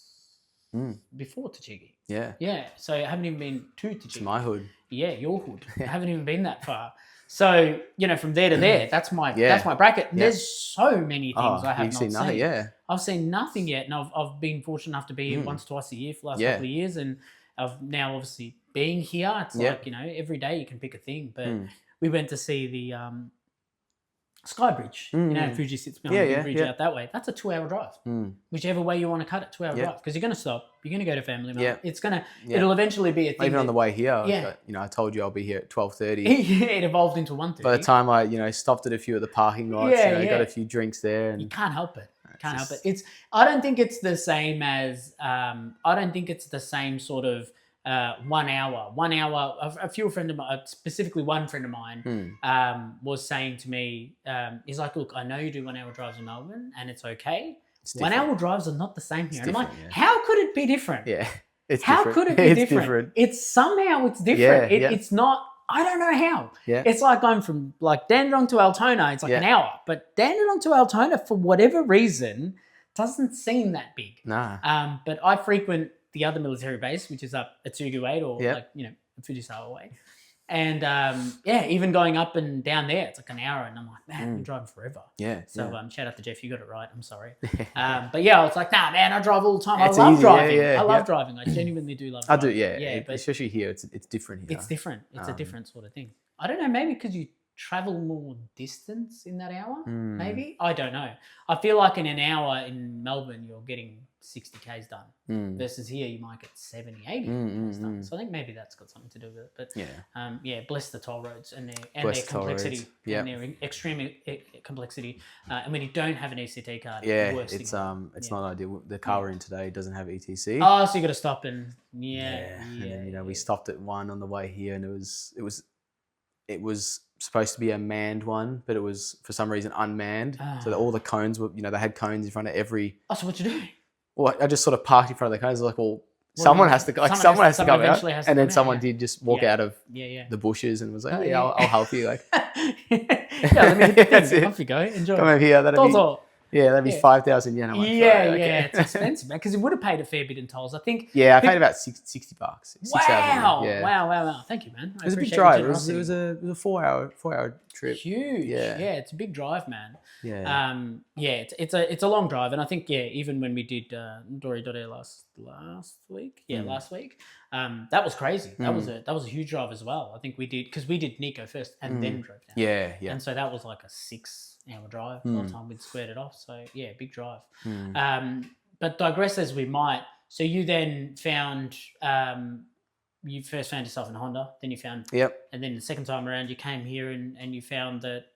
before Tochigi. Yeah. Yeah. So I haven't even been to Tochigi. It's my hood. Yeah, your hood. I haven't even been that far. So, from there to there, that's my bracket. Yeah. There's so many things I have not seen. Nothing, yeah. I've seen nothing yet, and I've been fortunate enough to be here once, twice a year for the last couple of years, and I've now obviously being here. It's like, every day you can pick a thing. But we went to see the Sky Bridge. Fuji sits behind the bridge out that way. That's a 2-hour drive. Whichever way you want to cut it, 2-hour drive. Because you're going to stop. You're going to go to family. Yeah. It's going to. It'll eventually be a thing. Even on the way here, Yeah. I told you I'll be here at 12:30. It evolved into 1:30. By the time I stopped at a few of the parking lots, got a few drinks there, and you can't help it. Can't help it. I don't think it's the same as. I don't think it's the same sort of 1 hour. 1 hour. A few friend of mine, specifically one friend of mine, was saying to me, he's like, look, I know you do 1 hour drives in Melbourne, and it's okay. 1 hour drives are not the same here. And I'm like, how could it be different? Yeah. How could it be different? It's somehow it's different. It's not. I don't know how. Yeah. It's like going from like Dandenong to Altona. It's like an hour, but Dandenong to Altona, for whatever reason, doesn't seem that big. Nah. But I frequent the other military base, which is up at Tsugu Way or Fujisawa Way. And even going up and down there, it's like an hour, and I'm like, man, I've been driving forever. Yeah. So shout out to Jeff, you got it right. I'm sorry. But yeah, I was like, nah, man, I drive all the time. I It's love easy. driving. Yeah, I love driving. I genuinely do love driving. I do. Yeah. Yeah, but especially here, it's different here. it's different. It's a different sort of thing. I don't know. Maybe because you travel more distance in that hour. Maybe I don't know. I feel like in an hour in Melbourne, you're getting 60 k's done. Versus here, you might get 70, 80 k's done. So I think maybe that's got something to do with it. But bless the toll roads and their complexity and their extreme complexity. And when you don't have an ECT card, it's not ideal. The car we're in today doesn't have ETC. Oh, so you got to stop and and then we stopped at one on the way here, and it was supposed to be a manned one, but it was for some reason unmanned. So that all the cones were, they had cones in front of every. Oh, so what you do? Well, I just sort of parked in front of the cones. Like, well, someone has to come out, and then someone did just walk out of the bushes and was like, I'll help you. Like, let me hit the thing. Off you go. Enjoy. Come over here. That'd be 5,000 yen. Like, it's expensive, man, because you would have paid a fair bit in tolls. I think. Yeah, I paid about $60. Wow. Thank you, man. It was a big drive. It was a 4-hour trip. Huge. Yeah, it's a big drive, man. Yeah. It's a long drive, and I think even when we did Dori last week, last week, that was crazy. That was a huge drive as well. I think we did Nikko first and then drove down. Yeah. And so that was like a 6-hour drive by the time we'd squared it off. So big drive. But digress as we might. So you then found you first found yourself in a Honda, then you found and then the second time around you came here and you found that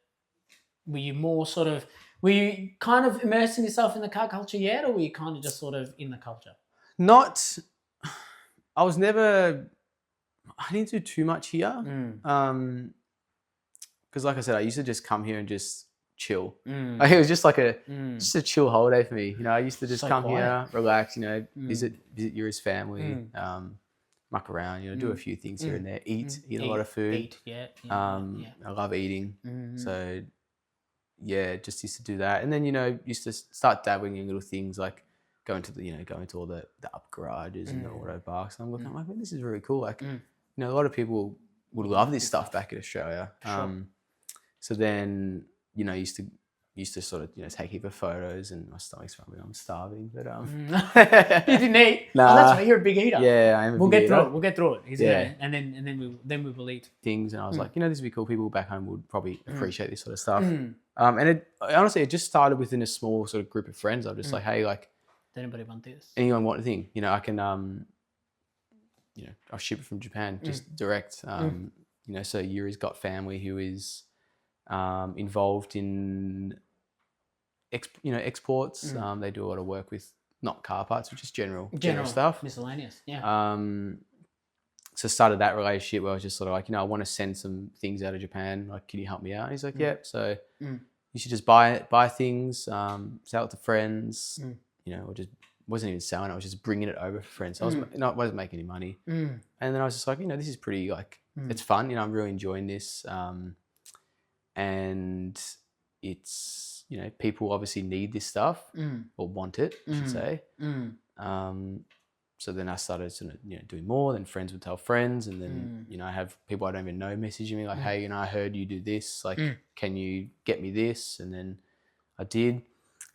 were you kind of immersing yourself in the car culture yet, or were you kind of just sort of in the culture? I didn't do too much here. Because like I said, I used to just come here and just chill. Like, it was just like just a chill holiday for me. I used to just come here, relax, visit Yuri's family, muck around, do a few things here and there, eat a lot of food. I love eating. So just used to do that. And then, used to start dabbling in little things like going to all the up garages and the auto parks. And I'm looking, I'm like, man, this is really cool. Like, a lot of people would love this stuff back in Australia. Sure. So then, used to sort of, take a heap of photos, and my stomach's rumbling. I'm starving, but you didn't eat. Nah. Oh, that's right. You're a big eater. Yeah, I am. We'll get through it. And then we will eat things. And I was like, this would be cool. People back home would probably appreciate this sort of stuff. And honestly, it just started within a small sort of group of friends. I was just like, hey, like, does anybody want this? Anyone want a thing? I can, I'll ship it from Japan, just direct. So Yuri's got family who is involved in exports. They do a lot of work with not car parts, but just general stuff. Miscellaneous. Yeah. So started that relationship where I was just sort of like, I want to send some things out of Japan. Like, can you help me out? And he's like, yeah. So you should just buy things, sell it to friends, or just wasn't even selling it. I was just bringing it over for friends. So I wasn't making any money. And then I was just like, this is pretty like, it's fun. I'm really enjoying this. And it's, people obviously need this stuff or want it, I should say. So then I started sort of, doing more. Then friends would tell friends, and then I have people I don't even know messaging me like, "Hey, I heard you do this. Like, can you get me this?" And then I did.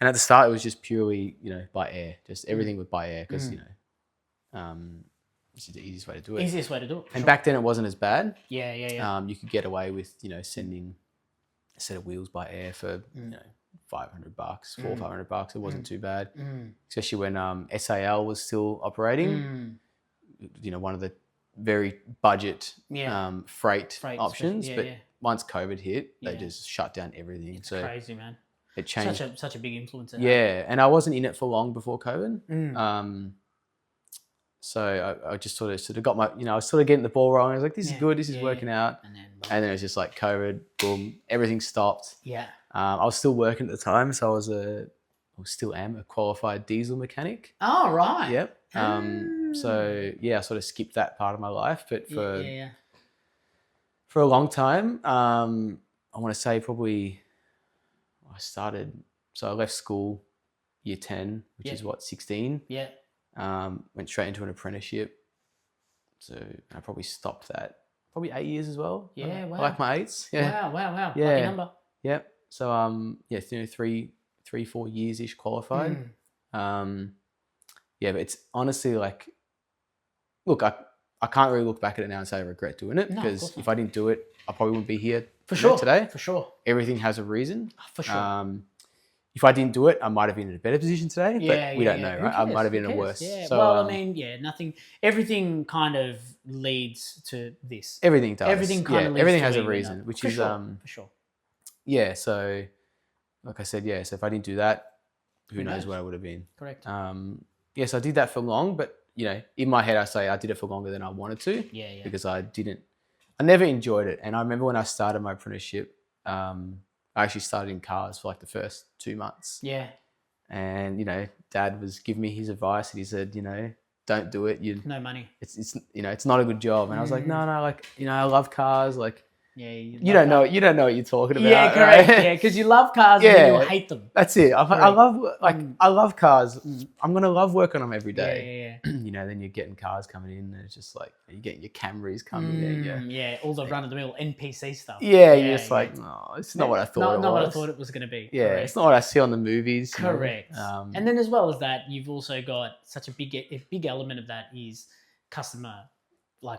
And at the start, it was just purely, by air. Just everything was by air because this is the easiest way to do it. Easiest way to do it. And back then, it wasn't as bad. Yeah. You could get away with, sending a set of wheels by air for $500, $400-500. It wasn't too bad, especially when SAL was still operating. One of the very budget freight options. But once COVID hit, they just shut down everything. It's crazy, man. It changed. Such a big influence. Yeah, and I wasn't in it for long before COVID. So I just sort of got my, I was sort of getting the ball rolling. I was like, this is good. This is working out. And then it was just like COVID, boom, everything stopped. Yeah. I was still working at the time, so I still am a qualified diesel mechanic. Oh, right. Yep. So yeah, I sort of skipped that part of my life, but for a long time, I want to say probably I left school year 10, which is 16. Yeah. Went straight into an apprenticeship. So I probably stopped that probably 8 years as well. Yeah, wow. I like my 8s. Yeah. Wow. Yeah. Lucky number. Yep. So 3-4 years ish qualified. But it's honestly like, look, I can't really look back at it now and say I regret doing it, because if I didn't do it, I probably wouldn't be here today. For sure. Everything has a reason. For sure. If I didn't do it, I might have been in a better position today, but we don't know, right? I might have been in a worse. Yeah. So, well, nothing. Everything kind of leads to this. Everything does. Everything kind of leads everything to has a winner. reason, which for is sure. For sure. Yeah. So, like I said, so if I didn't do that, who knows where I would have been. Correct. So I did that for long, but in my head, I say I did it for longer than I wanted to. Yeah. Because I never enjoyed it. And I remember when I started my apprenticeship, I actually started in cars for like the first 2 months. Yeah. And, Dad was giving me his advice, and he said, don't do it. No money. It's not a good job. And I was like, no, like, I love cars. Like, yeah, you don't know what you're talking about. Yeah, correct. Right? Yeah, because you love cars and then you'll hate them. That's it. I love cars. I'm gonna love working on them every day. Yeah. Then you're getting cars coming in, and it's just like you're getting your Camrys coming in. Yeah, all the run of the mill NPC stuff. Yeah, you're just like, no, it's not what I thought. Not what I thought it was gonna be. Yeah, correct. It's not what I see on the movies. Correct. And then as well as that, you've also got such a big element of that is customer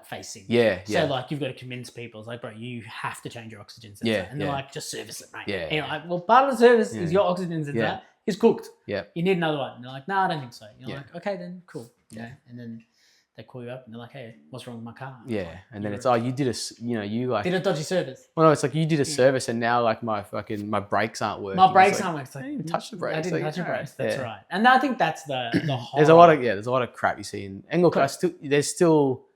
facing. Yeah. So like you've got to convince people. It's like, bro, you have to change your oxygen sensor. Yeah. And they're like, just service it, mate. Yeah. And you're like, well, part of the service is your oxygen sensor is cooked. Yeah. You need another one. And they're like, no, I don't think so. You're like, okay, then cool. Yeah. And then they call you up and they're like, hey, what's wrong with my car? Yeah. And then it's, you did did a dodgy service. Well, no, it's like you did a service and now like my brakes aren't working. My brakes aren't working. I didn't even touch the brakes. I didn't touch the brakes. That's right. And I think that's the whole. There's a lot of crap you see and look, there's still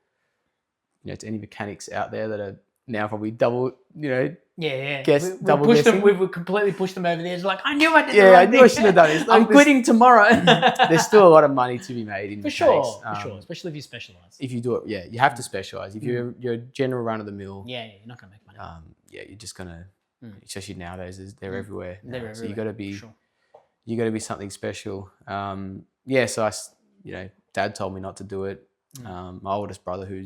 to any mechanics out there that are now probably double, double guessing. We've completely pushed them over the edge. Like, I knew I did the I right knew thing. I should have done this. I'm quitting tomorrow. There's still a lot of money to be made in for mechanics. sure, especially if you specialize. If you do it, you have to specialize. If you're general run of the mill, you're not gonna make money. You're just gonna, especially nowadays, they're everywhere. They're everywhere. So you got to be, sure. you got to be something special. So Dad told me not to do it. My oldest brother, who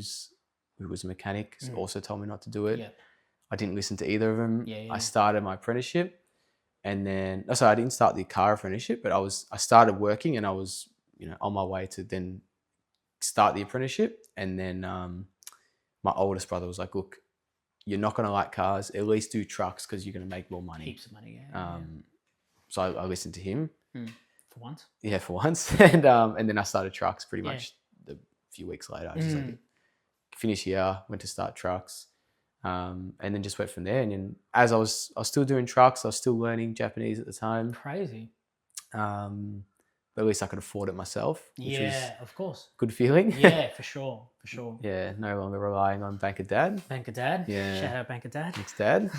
was a mechanic, also told me not to do it. Yeah. I didn't listen to either of them. Yeah. I started my apprenticeship, and then I didn't start the car apprenticeship, but I started working, and I was on my way to then start the apprenticeship. And then my oldest brother was like, "Look, you're not going to like cars. At least do trucks because you're going to make more money." Heaps of money. Yeah. So I listened to him. For once. Yeah, for once, and then I started trucks pretty much a few weeks later. I just finished year, went to start trucks, and then just went from there. And then as I was still doing trucks, I was still learning Japanese at the time. Crazy. at least I could afford it myself, which was of course. a good feeling. Yeah, for sure. Yeah, no longer relying on Bank of Dad. Bank of Dad. Yeah. Shout out Bank of Dad. Thanks, Dad.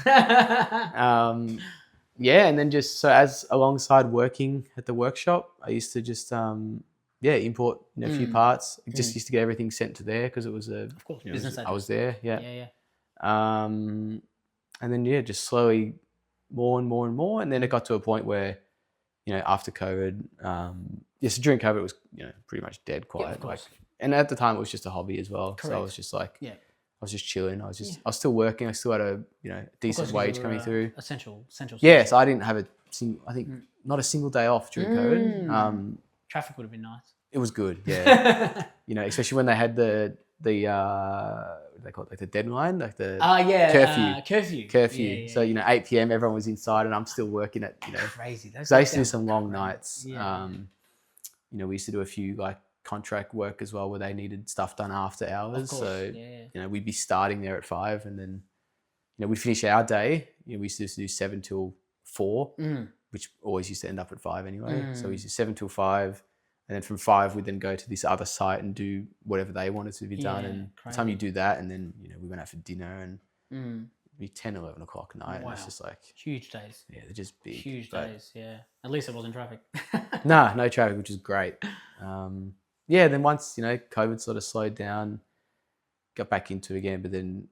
Yeah, and then just so as alongside working at the workshop, I used to just import a few parts. I just used to get everything sent to there because it was of course, business. I was there. Yeah. Yeah. And then just slowly more and more and more, and then it got to a point where, after COVID, so during COVID it was pretty much dead quiet. And at the time it was just a hobby as well. Correct. So I was just like, I was just chilling. I was still working. I still had a decent wage coming through. Essential. Yeah, so I didn't have not a single day off during COVID. Traffic would have been nice. It was good, yeah. Especially when they had the what do they call it, like the deadline, like the curfew. Yeah. So 8 p.m. everyone was inside, and I'm still working at crazy. So I used to do some long nights. Yeah. We used to do a few like contract work as well, where they needed stuff done after hours. So we'd be starting there at 5, and then we'd finish our day. We used to do 7 till 4, which always used to end up at 5 anyway. So we used to do 7 till 5. And then from 5, we'd then go to this other site and do whatever they wanted to be done. And by the time you do that, and then, we went out for dinner, and it'd be 10, 11 o'clock at night. Wow. And it's just like... Huge days. Yeah, they're just big. Huge days, yeah. At least it wasn't traffic. No traffic, which is great. Then once, COVID sort of slowed down, got back into it again, but then,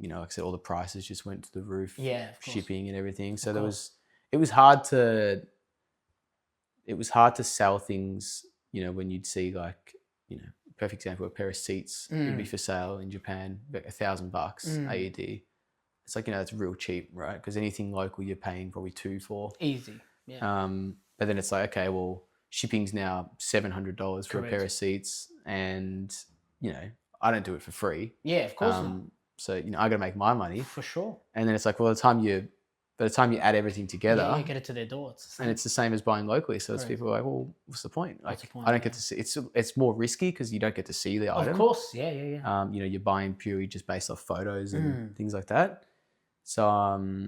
like I said, all the prices just went to the roof. Yeah, shipping and everything. So it was hard to sell things, when you'd see like, perfect example, a pair of seats would be for sale in Japan, like $1,000 AED. It's like, it's real cheap, right? Because anything local you're paying probably 2 for. Easy, yeah. But then it's like, okay, well, shipping's now $700 for a pair of seats, and, I don't do it for free. Yeah, of course not. So, I got to make my money. For sure. And then it's like, well, by the time you add everything together, you get it to their door. It's the same as buying locally. So it's people are like, well, what's the point? Like, I don't get to see. It's more risky because you don't get to see the item. Of course, yeah. You're buying purely just based off photos and things like that. So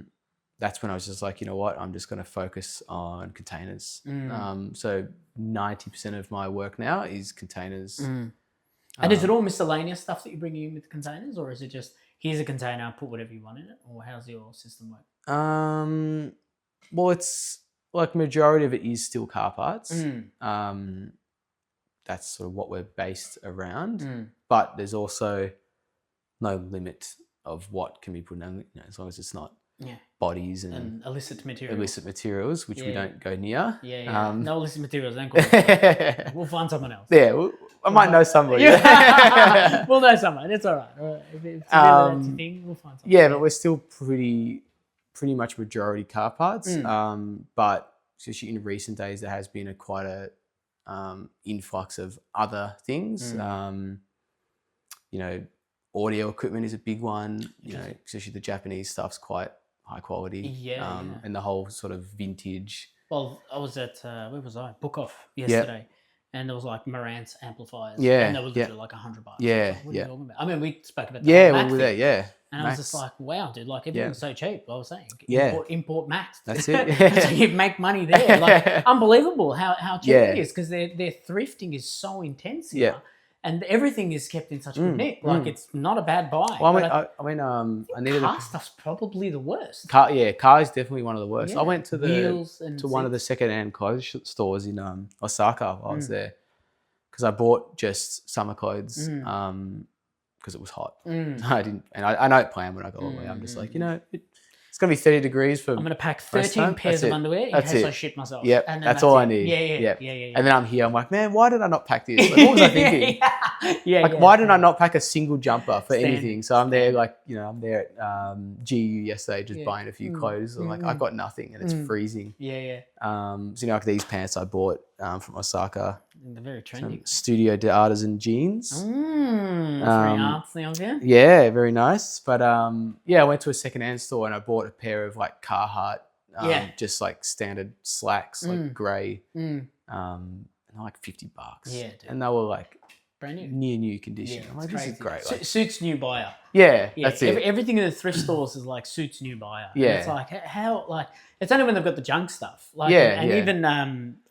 that's when I was just like, you know what, I'm just going to focus on containers. So 90% of my work now is containers. And is it all miscellaneous stuff that you bring in with containers, or is it just here's a container, put whatever you want in it, or how's your system work? Well, it's like majority of it is still car parts. That's sort of what we're based around. But there's also no limit of what can be put in, as long as it's not bodies and illicit materials, which we don't go near. No illicit materials. Don't call it. We'll find someone else. Yeah, I might know somebody. We'll know someone. It's all right. If that's your thing, we'll find someone. Yeah, but we're still pretty much majority car parts. But especially in recent days, there has been quite a influx of other things. Audio equipment is a big one. Especially the Japanese stuff's quite high quality. And the whole sort of vintage. Well, I was at where was I? Book Off yesterday. And there was like Marantz amplifiers. Yeah. And they were literally like $100. Yeah. What are you talking about? I mean, we spoke about that. Yeah, we were there, yeah. And I was just like, wow, dude, like everything's so cheap. I was saying, import Max. That's it. So you make money there. Like, unbelievable how cheap it is, because their thrifting is so intense here. Yeah. And everything is kept in such good nick. Like, it's not a bad buy. Well, I needed car stuff's probably the worst. Car is definitely one of the worst. Yeah. I went to one of the seats. second-hand clothes stores in Osaka while I was there, because I bought just summer clothes because it was hot. I didn't, and I don't plan when I go away. I'm just like, it's going to be 30 degrees for... I'm going to pack 13 pairs of underwear in case I shit myself. Yep, and that's all I need. Yeah. And then I'm here, I'm like, man, why did I not pack this? Like, what was I thinking? Why didn't I not pack a single jumper for anything? So I'm there I'm there at GU yesterday just buying a few clothes. I'm like, I've got nothing and it's freezing. So like these pants I bought from Osaka. They're very trendy. Studio de Artisan jeans. Very artsy of you. Yeah, very nice. But I went to a secondhand store and I bought a pair of like Carhartt, just like standard slacks, like grey, and they're like $50. Yeah, dude. And they were like brand new. New condition. Yeah, I'm like, this is great. Like, suits new buyer. Yeah, that's it. Everything in the thrift stores is like suits new buyer. Yeah. And it's like, how, like, it's only when they've got the junk stuff. Like, Yeah, and yeah. even,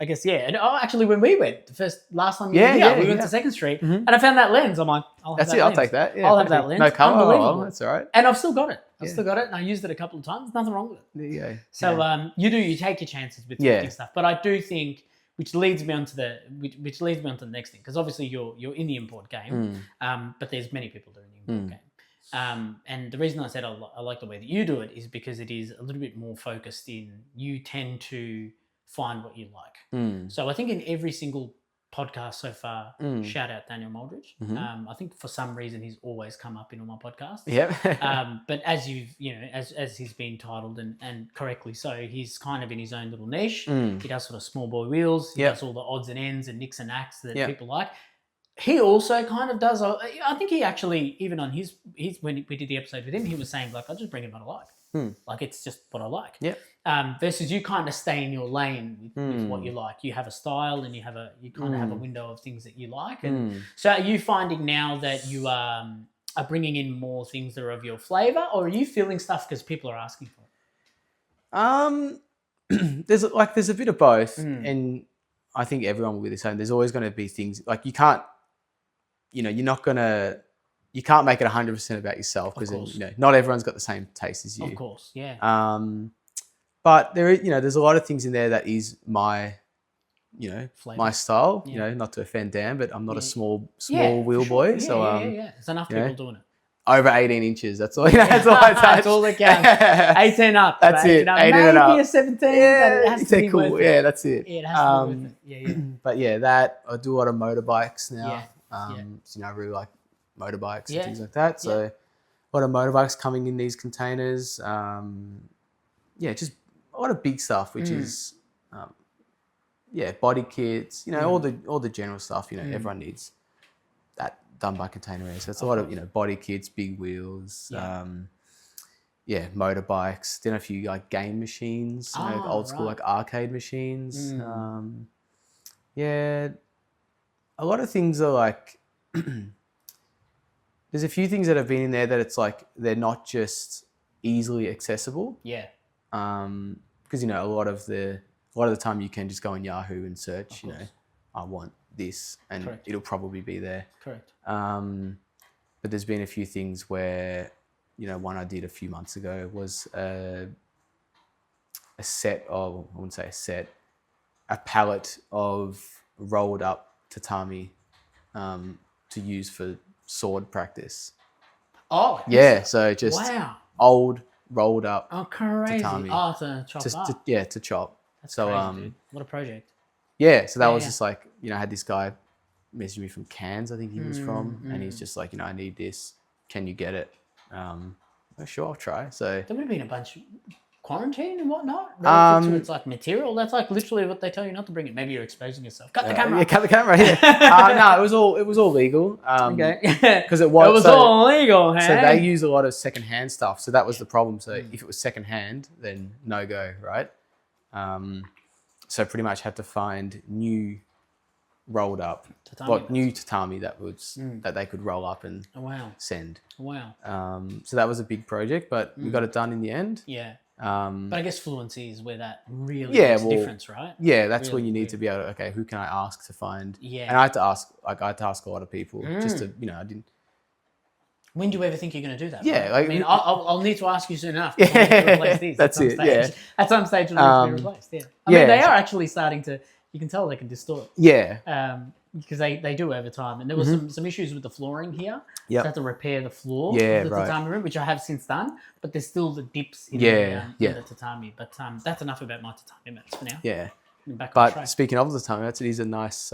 I guess, yeah. And actually, when we went, last time we went to 2nd Street, and I found that lens. I'm like, that's it. I'll take that. Yeah, I'll have that lens. No color. Unbelievable. Oh, that's all right. And I've still got it. And I used it a couple of times. Nothing wrong with it. There you go. So you take your chances with thrifting stuff. But I do think, which leads me on to the next thing, because obviously you're in the import game, but there's many people doing the import game. And the reason I said I like the way that you do it is because it is a little bit more focused in, you tend to find what you like. So I think in every single podcast so far, shout out Daniel Muldridge. I think for some reason he's always come up in all my podcasts. Yeah. But as as he's been titled and correctly so, he's kind of in his own little niche. He does sort of small boy wheels. He does all the odds and ends and nicks and knacks that people like. He also kind of does. I think he actually, even on his when we did the episode with him, he was saying like, I just bring in what I like. Like, it's just what I like. Versus you kind of stay in your lane with what you like. You have a style and you kind of have a window of things that you like. And so are you finding now that you are bringing in more things that are of your flavor, or are you filling stuff because people are asking for it? There's a bit of both. And I think everyone will be the same. There's always going to be things like you can't, you can't make it 100% about yourself, because not everyone's got the same taste as you. Of course, yeah. But there's a lot of things in there that is my, flavor. my style. Not to offend Dan, but I'm not a small wheel boy. Yeah, so there's enough people doing it. Over 18 inches. That's all. That's all I touch. That's all that counts. 18 up. That's it. 18 and up. Maybe a 17. But it has to be cool. worth it. Yeah, that's it. Yeah, it has to be worth it. Yeah. But yeah, that I do a lot of motorbikes now. Yeah. So, I really like motorbikes and things like that. So a lot of motorbikes coming in these containers. Just a lot of big stuff, which is body kits. All the general stuff. Everyone needs that done by container air. So it's a lot of body kits, big wheels. Motorbikes. Then a few like game machines, old school like arcade machines. A lot of things are like, there's a few things that have been in there that it's like, they're not just easily accessible. Yeah. Because, a lot of the time you can just go on Yahoo and search, I want this, and it'll probably be there. Correct. But there's been a few things where, one I did a few months ago was a pallet of rolled up tatami to use for sword practice. Oh, yeah. So just old rolled up. Oh, crazy! Tatami. Oh, to chop up. To chop. That's crazy, dude. What a project. Yeah. So that was just like, I had this guy message me from Cairns, I think he was from, and he's just like, I need this. Can you get it? Sure, I'll try. So there would have been a bunch of quarantine and whatnot relative to its like material. That's like literally what they tell you not to bring it. Maybe you're exposing yourself. Cut the camera. Yeah, cut the camera. Yeah. No, it was all legal. Okay. Because it was all legal. Hey? So they use a lot of secondhand stuff. So that was the problem. So if it was secondhand, then no go, right? So pretty much had to find new rolled up, new tatami that they could roll up and send. Wow. So that was a big project, but we got it done in the end. Yeah. But I guess fluency is where that really makes a difference, right? Yeah, that's really, when you need to be able to, who can I ask to find? Yeah. And I had to ask a lot of people just to, I didn't. When do you ever think you're going to do that? Yeah. Right? I mean, I'll need to ask you soon enough. To replace these that's it. Yeah. At some stage, it'll need to be replaced. Yeah. I mean, they are actually starting to, you can tell they can distort. Yeah. Because they do over time. And there was some issues with the flooring here. Yeah. So I had to repair the floor of the tatami room, which I have since done. But there's still the dips in the tatami. But that's enough about my tatami mats for now. Yeah. But speaking of the tatami mats, it is a nice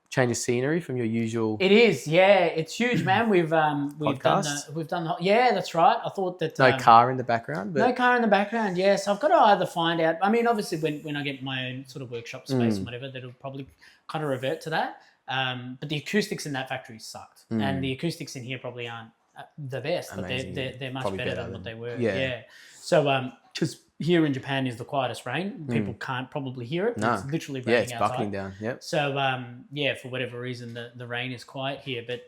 change of scenery from your usual. It is, yeah. It's huge, man. We've done that's right. I thought that no car in the background. But... No car in the background. Yes, so I've got to either find out. I mean, obviously, when I get my own sort of workshop space and whatever, that'll probably kind of revert to that. But the acoustics in that factory sucked, and the acoustics in here probably aren't the best, Amazing, but they're much probably better better than what they were. yeah. Yeah. So because here in Japan is the quietest rain, people can't probably hear it. No. It's literally raining it's outside. bucketing down. Yep. So for whatever reason, the rain is quiet here, but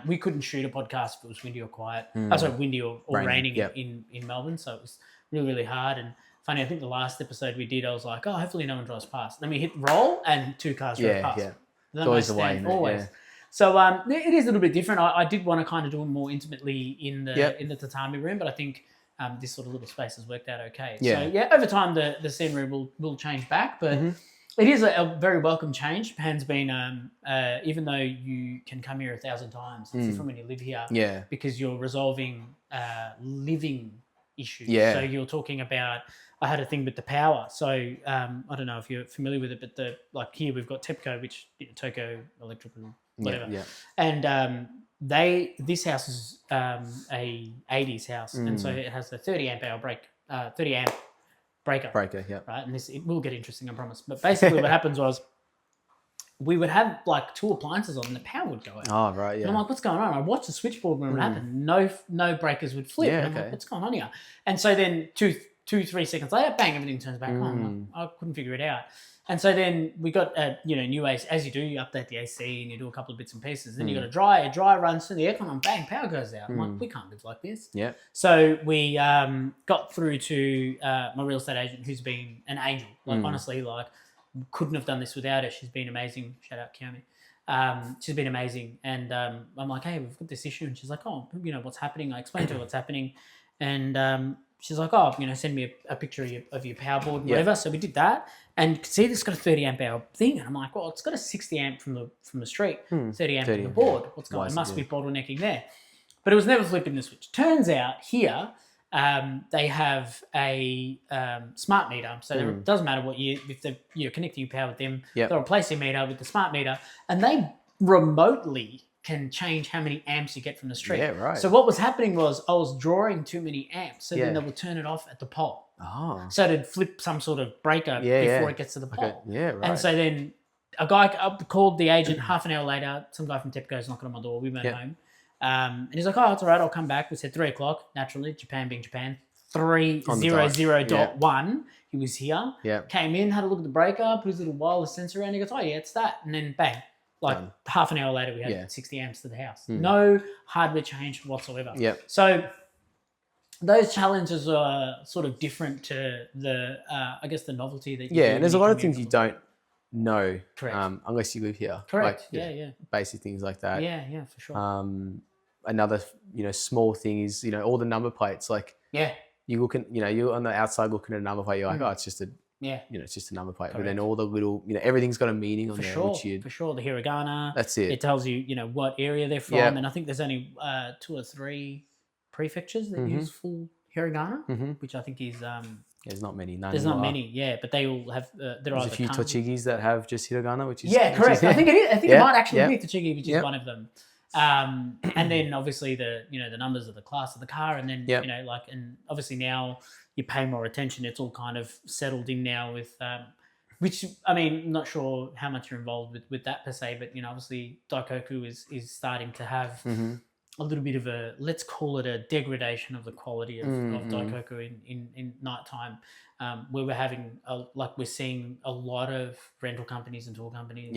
we couldn't shoot a podcast if it was windy or quiet. Windy or raining in Melbourne. So it was really, really hard. And funny, I think the last episode we did, I was like, oh, hopefully no one drives past. Then we hit roll and 2 cars drove past. Yeah. It's always the way, always. Yeah. So it is a little bit different. I did want to kind of do it more intimately in the tatami room, but I think this sort of little space has worked out okay. Yeah. So over time the scenery will change back, but it is a very welcome change. Japan's been, even though you can come here 1,000 times, it's different when you live here. Yeah. Because you're resolving living issues. Yeah. So you're talking about. I had a thing with the power. So I don't know if you're familiar with it, but here we've got TEPCO, which Tokyo Electrical, whatever. Yeah. And this house is a 80s house, and so it has a 30 amp breaker. Breaker, yeah. Right, and it will get interesting, I promise. But basically, what happens was we would have like 2 appliances on, and the power would go out. Oh, right, yeah. And I'm like, what's going on? I watched the switchboard when it happened. No breakers would flip. Yeah, and I'm like, what's going on here? And so then 2-3 seconds later, bang, everything turns back on. Like, I couldn't figure it out. And so then we got a new AC. As you do, you update the AC and you do a couple of bits and pieces. Then you got a dry runs through the aircon and bang, power goes out. I'm like, we can't live like this. Yeah. So we got through to my real estate agent, who's been an angel. Like honestly, like couldn't have done this without her. She's been amazing. Shout out Kiyomi. She's been amazing. And I'm like, hey, we've got this issue. And she's like, oh, what's happening? I explained to her what's happening. And she's like, oh, send me a picture of your power board and whatever. So we did that. And you can see this got a 30 amp hour thing. And I'm like, well, it's got a 60 amp from the street, 30 amp from the board. What's going on? It must be bottlenecking there. But it was never flipping the switch. Turns out here, they have a smart meter. So it doesn't matter if you're connecting your power with them, they'll replace your meter with the smart meter. And they remotely can change how many amps you get from the street. Yeah, right. So what was happening was I was drawing too many amps, so then they would turn it off at the pole. Oh. So it'd flip some sort of breaker before it gets to the pole. Okay. Yeah, right. And so then a guy called the agent half an hour later. Some guy from TEPCO's knocking on my door. We went home. And he's like, oh, it's all right. I'll come back. We said 3 o'clock, naturally, Japan being Japan. 3:00.1. He was here. Yeah. Came in, had a look at the breaker, put his little wireless sensor around. He goes, oh, yeah, it's that. And then bang. Like half an hour later, we had 60 amps to the house. No hardware change whatsoever. Yep. So those challenges are sort of different to the, I guess, the novelty that you do. And there's a lot of things you don't know unless you live here. Correct. Like, basic things like that. Yeah, for sure. Another, small thing is, all the number plates. Like, you look at, you're on the outside looking at a number plate. You're like, oh, it's just a. It's just a number plate. Correct. But then all the little, everything's got a meaning on there. For sure, the hiragana. That's it. It tells you, what area they're from. And I think there's only 2 or 3 prefectures that use full hiragana, which I think is... there's not many. There's not many, but they all have... There's a few tochigis that have just hiragana, which is... Yeah, correct. I think it is. I think it might actually be tochigi, which is one of them. And then obviously the numbers of the class of the car, and then, and obviously now... you pay more attention. It's all kind of settled in now with, which, I mean, not sure how much you're involved with that per se, but, obviously Daikoku is starting to have a little bit of a, let's call it a degradation of the quality of Daikoku in nighttime, where we're having, we're seeing a lot of rental companies and tour companies.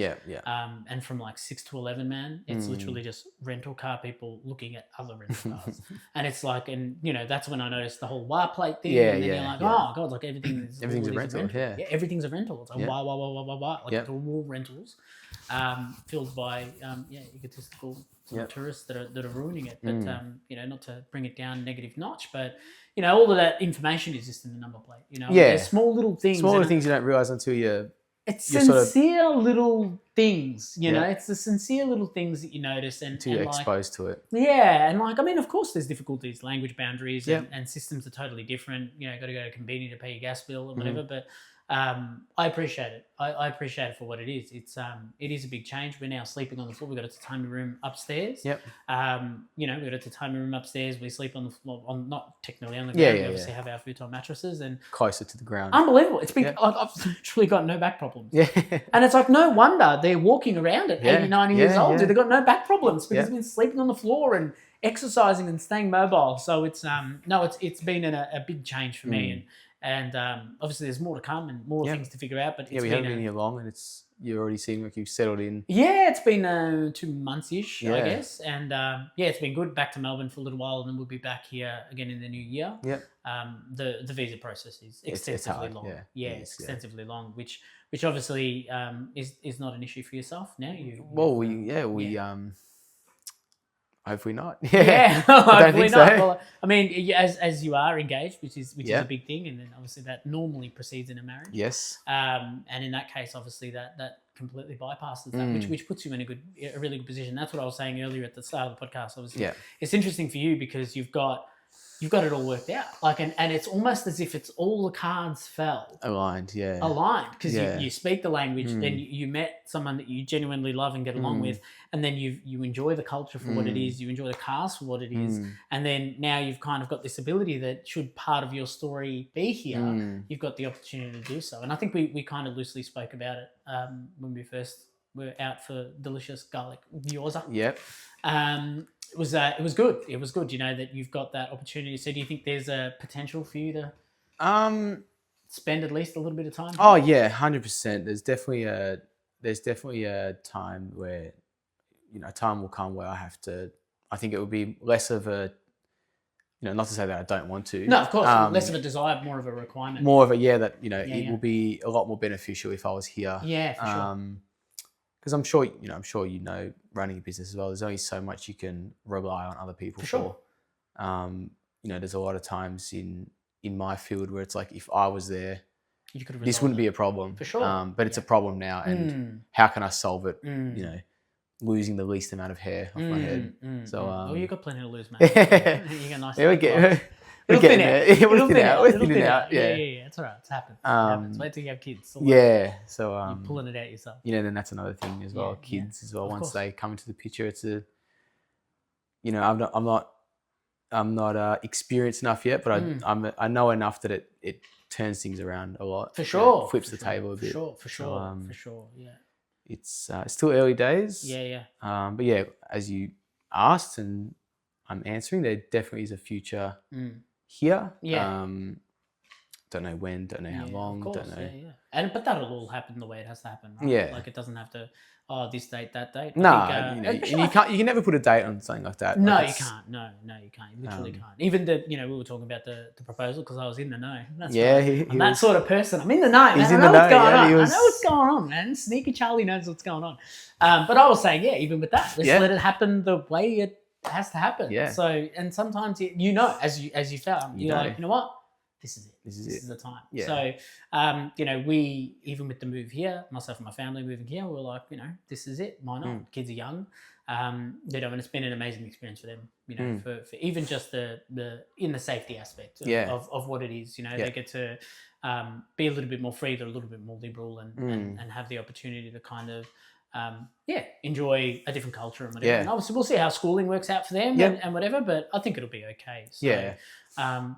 And from 6 to 11, man, it's literally just rental car people looking at other rental cars. And it's that's when I noticed the whole wire plate thing. And then you're like, oh, God, everything's a rental. Yeah, everything's a rental. It's like, why. They're all rentals filled by, egotistical tourists that are ruining it. But, not to bring it down negative notch, but, all of that information is just in the number plate. There's small little things. Small little things you don't realise until you're... It's sincere little things, It's the sincere little things that you notice. Until you're exposed to it. Yeah, and of course there's difficulties, language boundaries, and systems are totally different. Got to go to convenience to pay your gas bill or whatever, but... I appreciate it. I appreciate it for what it is. It is a big change. We're now sleeping on the floor. We've got a tatami room upstairs. We've got a tatami room upstairs. We sleep on the floor, not technically on the ground. We obviously have our futon mattresses and closer to the ground. Unbelievable. It's been I've literally got no back problems. And it's no wonder they're walking around at 80, 90 years old. They've got no back problems because they've been sleeping on the floor and exercising and staying mobile. So it's it's been a big change for me, and obviously there's more to come and more things to figure out. But we haven't been here long, and you're already seeing like you've settled in. Yeah, it's been 2 months-ish, I guess, and it's been good. Back to Melbourne for a little while, and then we'll be back here again in the new year. Yep. The visa process is extensively long. It's extensively long, which obviously is not an issue for yourself now. Hopefully not. Yeah, I don't think so. Well, I mean, as you are engaged, which is a big thing, and then obviously that normally precedes in a marriage. Yes. And in that case, obviously that completely bypasses that, which puts you in a really good position. That's what I was saying earlier at the start of the podcast. Obviously, it's interesting for you because you've got it all worked out. Like, and it's almost as if it's all the cards fell. Aligned, because you speak the language, then you met someone that you genuinely love and get along with, and then you enjoy the culture for what it is, you enjoy the cast for what it is, and then now you've kind of got this ability that should part of your story be here, you've got the opportunity to do so. And I think we kind of loosely spoke about it when we first were out for delicious garlic gyoza. Yep. It was good. It was good, that you've got that opportunity. So do you think there's a potential for you to spend at least a little bit of time? Oh yeah, 100%. There's definitely a time where, time will come where I think it would be less of a, not to say that I don't want to. No, of course, less of a desire, more of a requirement. More of a, it will be a lot more beneficial if I was here. Yeah, for sure. Because I'm sure running a business as well, there's only so much you can rely on other people for. Sure. There's a lot of times in my field where it's like, if I was there, this wouldn't be a problem. For sure. But it's a problem now, and how can I solve it? Losing the least amount of hair off my head. So you got plenty to lose, man. You got nice. We're getting there. We're thinning out. Yeah. It's all right. It's happened. It happens. Wait till you have kids. So you're pulling it out yourself. Then that's another thing as well. Kids as well. Of Once course. they come into the picture, it's I'm not experienced enough yet, but I know enough that it turns things around a lot. For sure. Flips the table a bit. For sure. Yeah. It's still early days. Yeah. But yeah, as you asked and I'm answering, there definitely is a future here. Yeah. Don't know when, don't know how long, of course, don't know. But that'll all happen the way it has to happen, right? Yeah. Like it doesn't have to, this date, that date. You can never put a date on something like that. No, you can't. No, you can't. You literally can't. Even we were talking about the proposal because I was in the know. I'm that sort of person. I'm in the know. I know what's going on. I know what's going on, man. Sneaky Charlie knows what's going on. But I was saying, even with that, let's let it happen the way it has to happen. Yeah. So, and sometimes as you found, you're like, you know what? This is it. This is the time. Yeah. So, we, even with the move here, myself and my family moving here, we were like, this is it. Why not? Kids are young. And it's been an amazing experience for them, for even just the in the safety aspect of what it is. They get to be a little bit more free, they're a little bit more liberal and have the opportunity to kind of, enjoy a different culture and whatever. Yeah. And obviously we'll see how schooling works out for them and whatever, but I think it'll be okay. So,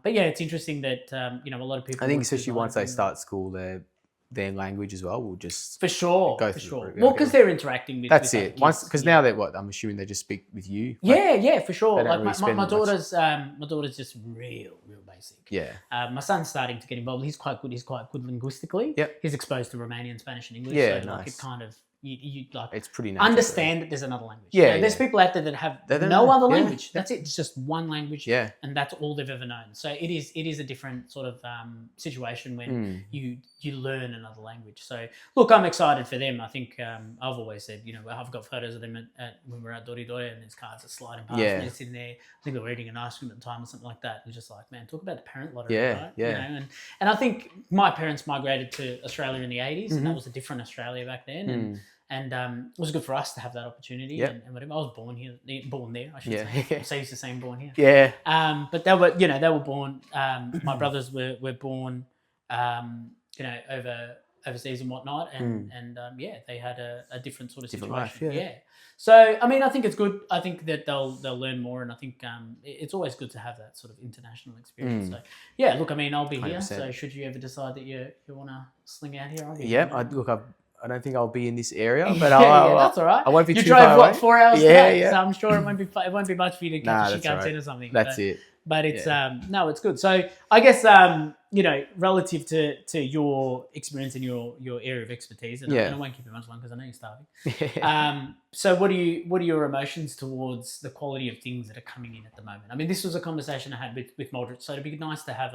but it's interesting that, a lot of people. I think especially once they start school, their language as well will just for sure. through. Well, because they're interacting with. That's with it. Once, because now I'm assuming they just speak with you. Yeah, for sure. They don't Like really my spend daughter's just real basic. Yeah. My son's starting to get involved. He's quite good. He's quite good linguistically. Yep. He's exposed to Romanian, Spanish, and English. Yeah, so nice. it kind of. You like it's pretty natural. Understand that there's another language. Yeah, there's people out there that have no other language. That's it. It's just one language. Yeah, and that's all they've ever known. So it is a different sort of situation when you learn another language. So look, I'm excited for them. I think I've always said, I've got photos of them at when we're at Dori Dori and there's cars that sliding past and they're sitting there. I think they were eating an ice cream at the time or something like that. It's just like, man, talk about the parent lottery, right? Yeah. And I think my parents migrated to Australia in the 80s, and that was a different Australia back then. And it was good for us to have that opportunity and whatever. I was born there, I should say. I'm so used to saying born here. Yeah. But they were born. My brothers were born, overseas and whatnot, and they had a different sort of situation. Life, So I mean, I think it's good. I think that they'll learn more, and I think it's always good to have that sort of international experience. So look, I mean, I'll be 100%. Here. So should you ever decide that you want to sling out here, I'll be here. I don't think I'll be in this area, but that's all right. I won't be you too drove far what away. 4 hours Yeah, today, yeah. so I'm sure it won't be much for you to catch a Shinkansen or something. That's it. But it's no, it's good. So I guess relative to your experience and your area of expertise, and I won't keep you much longer because I know you're starving. So what are your emotions towards the quality of things that are coming in at the moment? I mean, this was a conversation I had with Mildred, so it'd be nice to have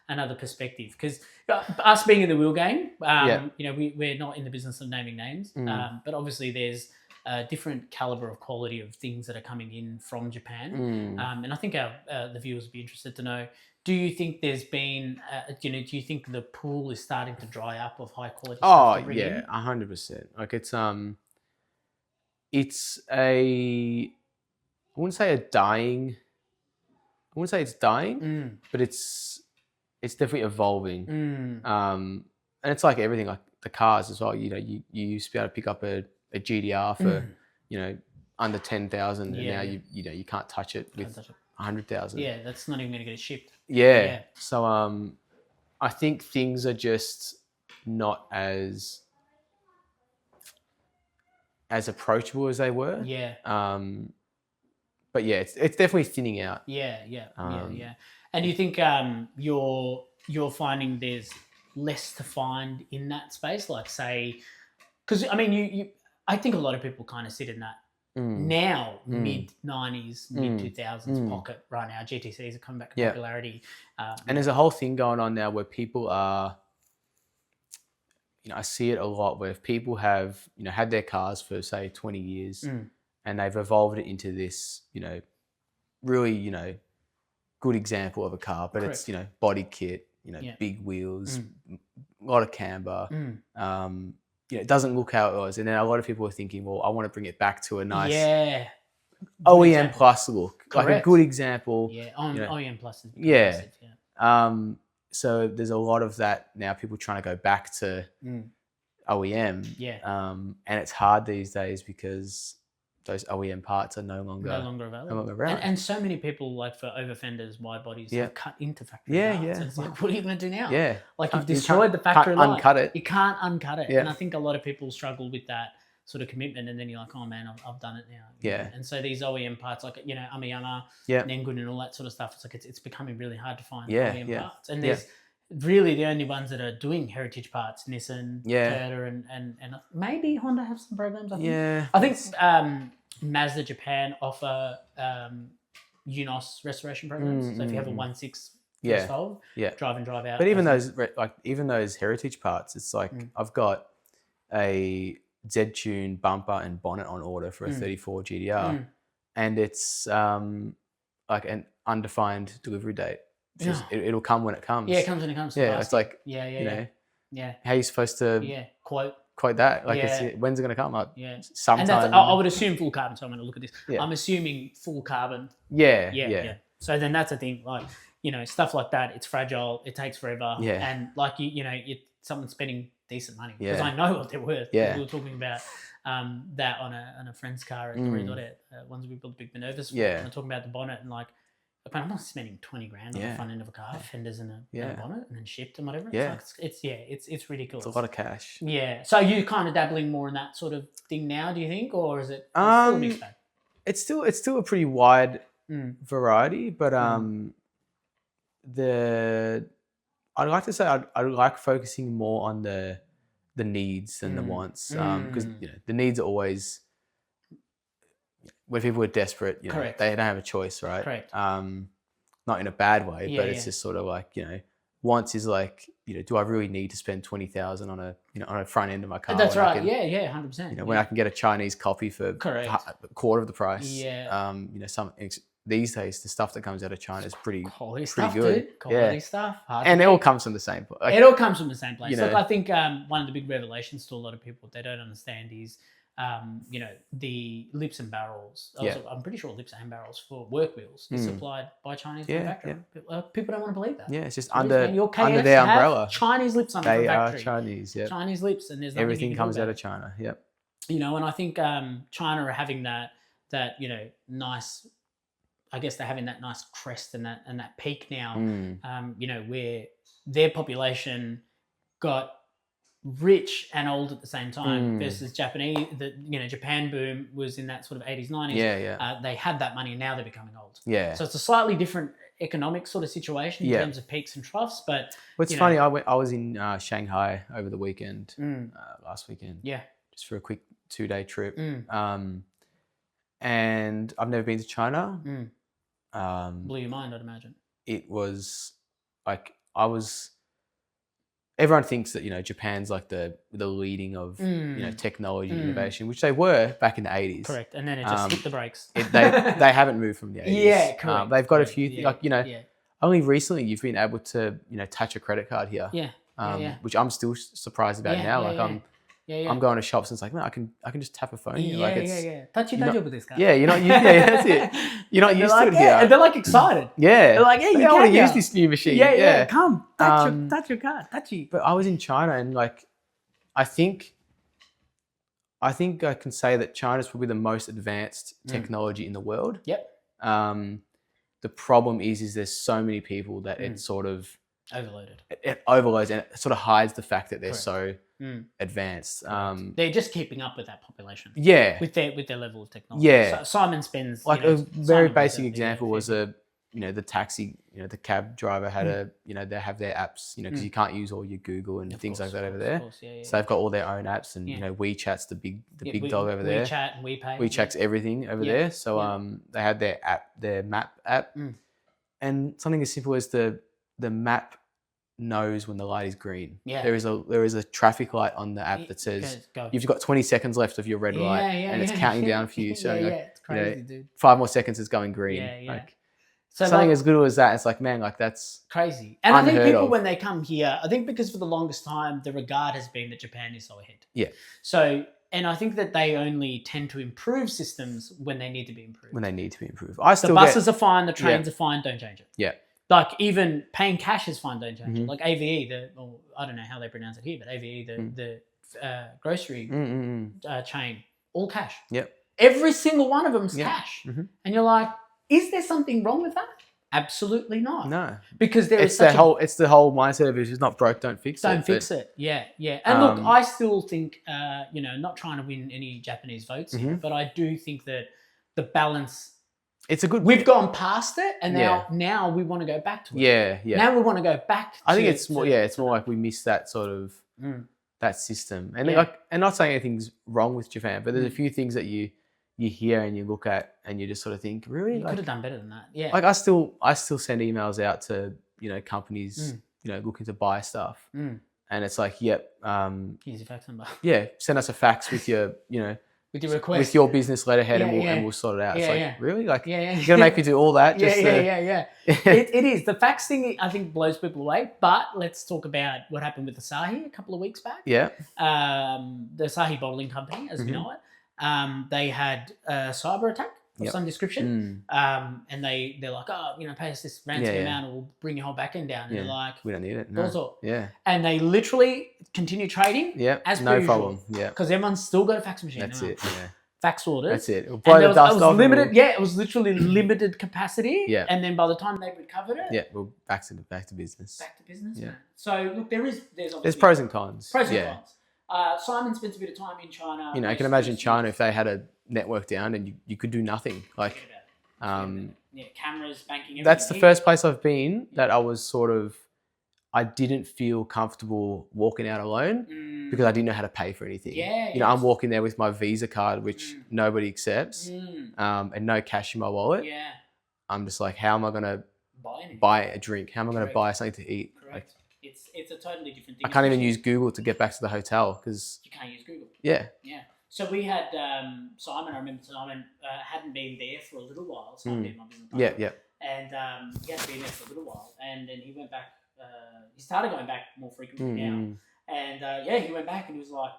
another perspective, because us being in the wheel game, we're not in the business of naming names, but obviously there's a different caliber of quality of things that are coming in from Japan, and I think the viewers would be interested to know. Do you think there's been, do you think the pool is starting to dry up of high quality stuff to bring in? 100%. Like it's I wouldn't say it's dying, but it's definitely evolving. And it's like everything, like the cars as well. You used to be able to pick up a GDR for under 10,000, and now you can't touch it with 100,000. Yeah, that's not even going to get it shipped. Yeah. So I think things are just not as approachable as they were. Yeah. But yeah, it's definitely thinning out. Yeah. And do you think you're finding there's less to find in that space? Like, say, because I mean, I think a lot of people kind of sit in that now mid 90s, mid 2000s pocket right now. GTCs are coming back to popularity. And there's a whole thing going on now where people are, I see it a lot where if people have, had their cars for say 20 years and they've evolved it into this, really, good example of a car, but it's, body kit, big wheels, a lot of camber, it doesn't look how it was. And then a lot of people are thinking, well, I want to bring it back to a nice OEM plus look. Correct. Like a good example. Yeah, OEM plus is massive, so there's a lot of that now, people trying to go back to OEM. Yeah. And it's hard these days because those OEM parts are no longer available. No longer around. And so many people, like for over fenders, wide bodies, have cut into factory parts. It's like, what are you going to do now? Yeah. Like you've destroyed the factory line. Uncut it. You can't uncut it. Yeah. And I think a lot of people struggle with that sort of commitment, and then you're like, oh man, I've done it now. Yeah. And so these OEM parts, like, Amayama, Nengun and all that sort of stuff, it's like it's becoming really hard to find OEM parts. And there's really the only ones that are doing heritage parts, Nissan, Toyota, and maybe Honda have some programs, I think. Yeah. I think Mazda Japan offer UNOS restoration programs. So if you have a 1.6 Volvo, drive and drive out. But even those heritage parts, it's like I've got a Z-Tune bumper and bonnet on order for a 34 GDR, and it's like an undefined delivery date. Just, it'll come when it comes. Yeah, it comes when it comes. Yeah, it's like how are you supposed to quote that? Like, when's it going to come? Like, sometime. And I would assume full carbon. So I'm going to look at this. Yeah. I'm assuming full carbon. Yeah. So then that's a thing. Like, stuff like that. It's fragile. It takes forever. Yeah. And like someone's spending decent money because I know what they're worth. Yeah. We were talking about that on a friend's car at Corridor. Ones we built a big Minervas for. And we're talking about the bonnet and like, I'm not spending 20 grand on the front end of a car, fenders and a bonnet, and then shipped and whatever. Yeah. It's ridiculous. It's a lot of cash. Yeah. So are you kind of dabbling more in that sort of thing now, do you think, or is it still a mixed bag? It's still a pretty wide variety, but I'd like to say I like focusing more on the needs than the wants, because the needs are always, when people are desperate, they don't have a choice, right? Correct. Not in a bad way, but it's just sort of like, wants is like, do I really need to spend 20,000 on a front end of my car? That's right. 100%. When I can get a Chinese copy for a quarter of the price. Yeah. These days the stuff that comes out of China is pretty good. Dude. Quality stuff. And it all comes from the same place. It all comes from the same place. Look, I think one of the big revelations to a lot of people they don't understand is the lips and barrels. I'm pretty sure lips and barrels for work wheels is supplied by Chinese manufacturers. People don't want to believe that. Yeah, it's just under their umbrella. Chinese lips under the factory. They are Chinese, yeah. Chinese lips, and there's everything comes out of China. Yep. And I think China are having that nice. I guess they're having that nice crest and that peak now. Where their population got rich and old at the same time versus Japanese. Japan boom was in that sort of 80s, 90s. Yeah. They had that money and now they're becoming old. Yeah. So it's a slightly different economic sort of situation in terms of peaks and troughs. But what's funny, I was in Shanghai over the weekend, last weekend. Yeah. Just for a quick 2-day trip. And I've never been to China. Blew your mind, I'd imagine. It was like everyone thinks that Japan's like the leading of technology innovation, which they were back in the 80s. Correct, and then it just hit the brakes. They haven't moved from the 80s. Yeah, correct. They've got a few only recently you've been able to touch a credit card here. Which I'm still surprised about now. I'm going to shops and it's like, man, I can just tap a phone. Touchy desu ka? That's it. You're not used to it here. And they're like excited. Yeah. They're like, you I want to can use this new machine. Come, touch your card, touchy. But I was in China and like, I think I can say that China's probably the most advanced technology in the world. Yep. The problem is there's so many people that it sort of overloaded. It overloads and it sort of hides the fact that they're so advanced. They're just keeping up with that population. Yeah. With their level of technology. Yeah. So Simon spends like a very basic example was the taxi, the cab driver had they have their apps, because you can't use all your Google and things like that over there. So they've got all their own apps and WeChat's the big dog over there. WeChat and WePay. WeChat's everything over there. So they had their map app. And something as simple as the map knows when the light is green. Yeah. There is a traffic light on the app that says you've got 20 seconds left of your red light and it's counting down for you. So it's crazy, dude. 5 more seconds is going green. So something as good as that, it's like, man, like that's crazy. And I think people when they come here, I think because for the longest time the regard has been that Japan is so ahead. Yeah. So and I think that they only tend to improve systems when they need to be improved. The buses are fine, the trains are fine, don't change it. Yeah. Like even paying cash is fine, don't change it. Like AVE, I don't know how they pronounce it here, but AVE, the grocery chain, all cash. Yep. Every single one of them's cash. And you're like, is there something wrong with that? Absolutely not. No. Because it's the whole mindset of it. If it's not broke, don't fix it. Don't fix it. Yeah. And look, I still think, not trying to win any Japanese votes here, but I do think that the balance. We've gone past it, and now we want to go back to it. Yeah. Now we want to go back. I think it's more. It's more like we miss that sort of that system, and and not saying anything's wrong with Japan, but there's a few things that you hear and you look at and you just sort of think, really, you could have done better than that. Yeah. Like I still send emails out to companies looking to buy stuff, and it's like, yep. Here's your fax number. Yeah, send us a fax with your with your request, with your business letterhead, and we'll sort it out. It's like, really? Like, you're going to make me do all that? Yeah. It is. The fax thing, I think, blows people away. But let's talk about what happened with Asahi a couple of weeks back. Yeah. The Asahi bottling company, as we know it, they had a cyber attack of some description. And they're like, pay us this ransom amount and we'll bring your whole back end down. And they're like, we don't need it. No. Yeah. And they literally continue trading as per usual. Problem. Yeah. Because everyone's still got a fax machine. That's it. Yeah. Fax orders. That's it. It'll blow the dust off. Limited. Yeah, it was literally limited capacity. Yeah. And then by the time they recovered it. Yeah, we're back to business. Back to business. Yeah. Man. So look, there's pros and cons. Pros and cons. Simon spends a bit of time in China. I can imagine China if they had a network down and you could do nothing. Like, cameras, banking. Everything. That's the first place I've been that I was I didn't feel comfortable walking out alone because I didn't know how to pay for anything. I'm walking there with my Visa card, which nobody accepts, and no cash in my wallet. Yeah. I'm just like, how am I going to buy a drink? How am I going to buy something to eat? Correct. Like, it's a totally different thing. I can't even use Google to get back to the hotel because you can't use Google. Yeah. Yeah. So we had Simon. I remember Simon hadn't been there for a little while. Simon being my business partner. Yeah. And he hadn't been there for a little while, and then he went back. He started going back more frequently now, and he went back and he was like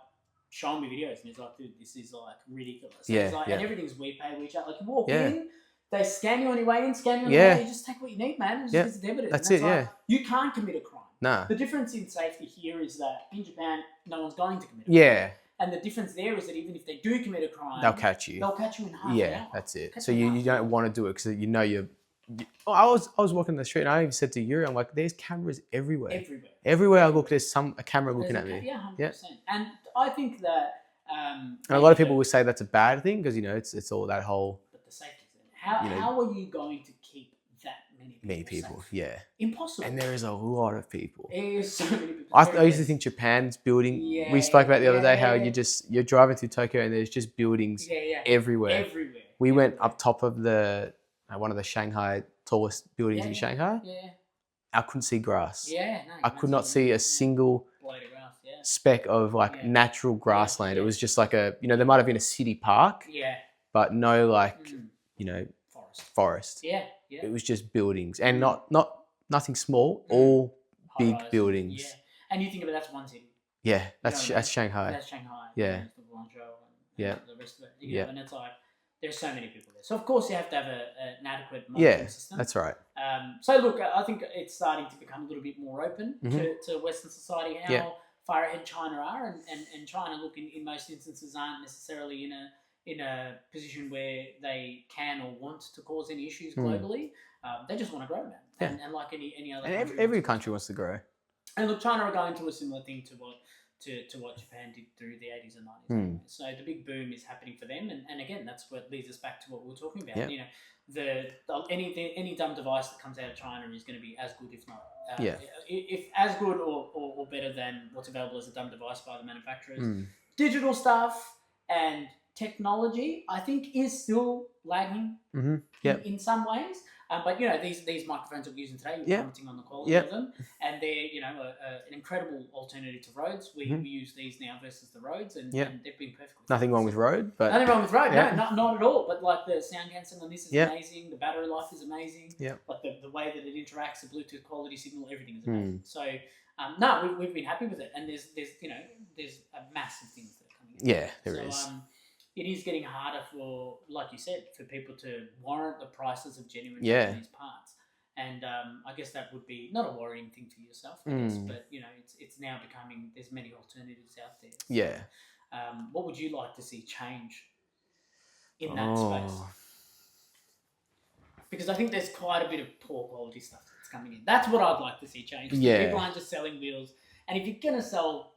showing me videos, and he's like, "Dude, this is like ridiculous." And and everything's WePay, WeChat. Like you walk in, they scan you on your way in, scan you on your way. You just take what you need, man. It's just debited. That's it. Like, you can't commit a crime. Nah. The difference in safety here is that in Japan, no one's going to commit a crime. And the difference there is that even if they do commit a crime, they'll catch you. They'll catch you in half an hour. That's it. So you don't want to do it because you're I was walking the street and I even said to Yuri, I'm like, there's cameras everywhere. Everywhere. Everywhere I look, there's a camera looking at me. Yeah, 100%. And I think that. And a lot of people will say that's a bad thing because it's all that whole. But the safety thing. How are you going to keep that many people? Safe? Yeah. Impossible. And there is a lot of people. There is so many people. I used to think Japan's building. Yeah, we spoke about the other day how you're driving through Tokyo and there's just buildings everywhere. Everywhere. We went up top of one of the Shanghai tallest buildings in Shanghai. Yeah. I couldn't see grass. Yeah, no. I could not see a single speck of natural grassland. It was just like there might have been a city park. Yeah. But no forest. Yeah. It was just buildings and nothing small, all big buildings. Yeah. And you think about that's one city. Yeah, that's Shanghai. That's Shanghai. Yeah. And the rest of it. And it's like there's so many people there. So of course you have to have an adequate monitoring system. That's right. So look, I think it's starting to become a little bit more open to Western society. How far ahead China are, and China, look, in most instances aren't necessarily in a position where they can or want to cause any issues globally. They just want to grow, man. And like any other country. Every country wants to grow. And look, China are going through a similar thing to what Japan did through the 80s and 90s. So the big boom is happening for them. And again, that's what leads us back to what we were talking about. Any dumb device that comes out of China is going to be as good, if not if as good or better than what's available as a dumb device by the manufacturers. Digital stuff and technology, I think, is still lagging in some ways. But these microphones that we're using today, you're commenting on the quality of them, and they're an incredible alternative to Rhodes. We use these now versus the Rhodes, and they've been perfect. Nothing wrong with Rode, but nothing wrong with Rode. No, not at all. But like the sound cancelling on this is amazing. The battery life is amazing. Like the way that it interacts, the Bluetooth quality signal, everything is amazing. So we've been happy with it, and there's a massive things that are coming. Yeah, there is. It is getting harder for, like you said, for people to warrant the prices of genuine Japanese parts. And I guess that would be not a worrying thing for yourself, I guess, but it's now becoming, there's many alternatives out there. So, what would you like to see change in that space? Because I think there's quite a bit of poor quality stuff that's coming in. That's what I'd like to see change. People aren't just selling wheels. And if you're going to sell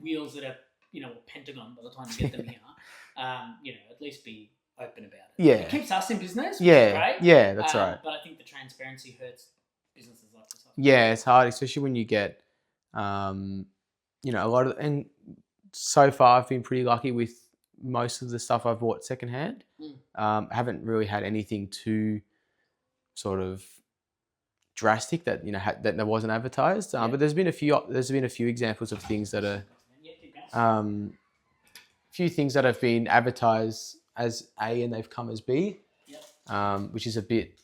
wheels that are, a pentagon by the time you get them here, at least be open about it. Yeah. It keeps us in business, which is great. Yeah, that's right. But I think the transparency hurts businesses like this. Yeah, it's hard, especially when you get, a lot of, and so far I've been pretty lucky with most of the stuff I've bought secondhand. I haven't really had anything too sort of drastic that, that wasn't advertised. But there's been a few examples of things that are, few things that have been advertised as A and they've come as B, which is a bit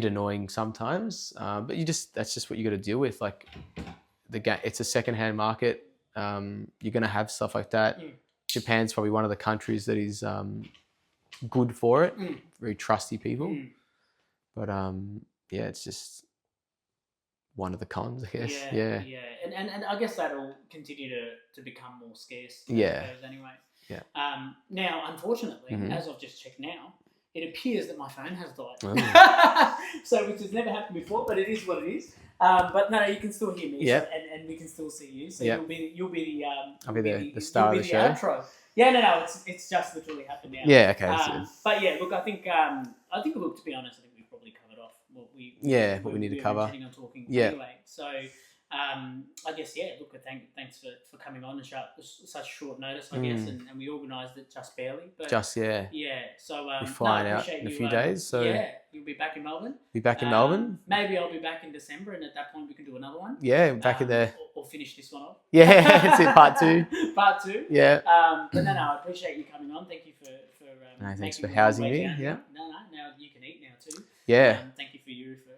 annoying sometimes. But that's just what you got to deal with. Like it's a secondhand market. You're going to have stuff like that. Japan's probably one of the countries that is good for it. Very trusty people. But it's just one of the cons, I guess. Yeah. And I guess that'll continue to become more scarce. Anyway. Yeah. Now, unfortunately, as I've just checked now, it appears that my phone has died. So, which has never happened before, but it is what it is. But no, you can still hear me, and we can still see you. So you'll be the star of the show. Outro. Yeah, no, it's just literally happened now. Yeah, okay. But yeah, look, I think look, to be honest, I think we've probably covered off what we need to cover. On talking anyway. So I guess look, thanks for coming on and such short notice, I guess, and we organised it just barely. But So we're flying out in a few days. So you'll be back in Melbourne. Melbourne. Maybe I'll be back in December, and at that point we can do another one. Yeah, back in there. Or finish this one off. Yeah, it's in part 2. Part 2. Yeah. But no, I appreciate you coming on. Thank you for thanks for housing me. Yeah. No, now you can eat now too. Yeah. Thank you for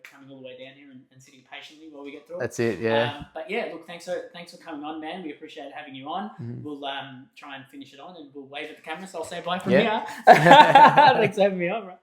coming all the way down here and sitting patiently while we get through it. That's it. Yeah. But yeah, look, thanks for coming on, man. We appreciate having you on. We'll try and finish it on, and we'll wave at the camera. So I'll say bye from here. Thanks for having me on, right?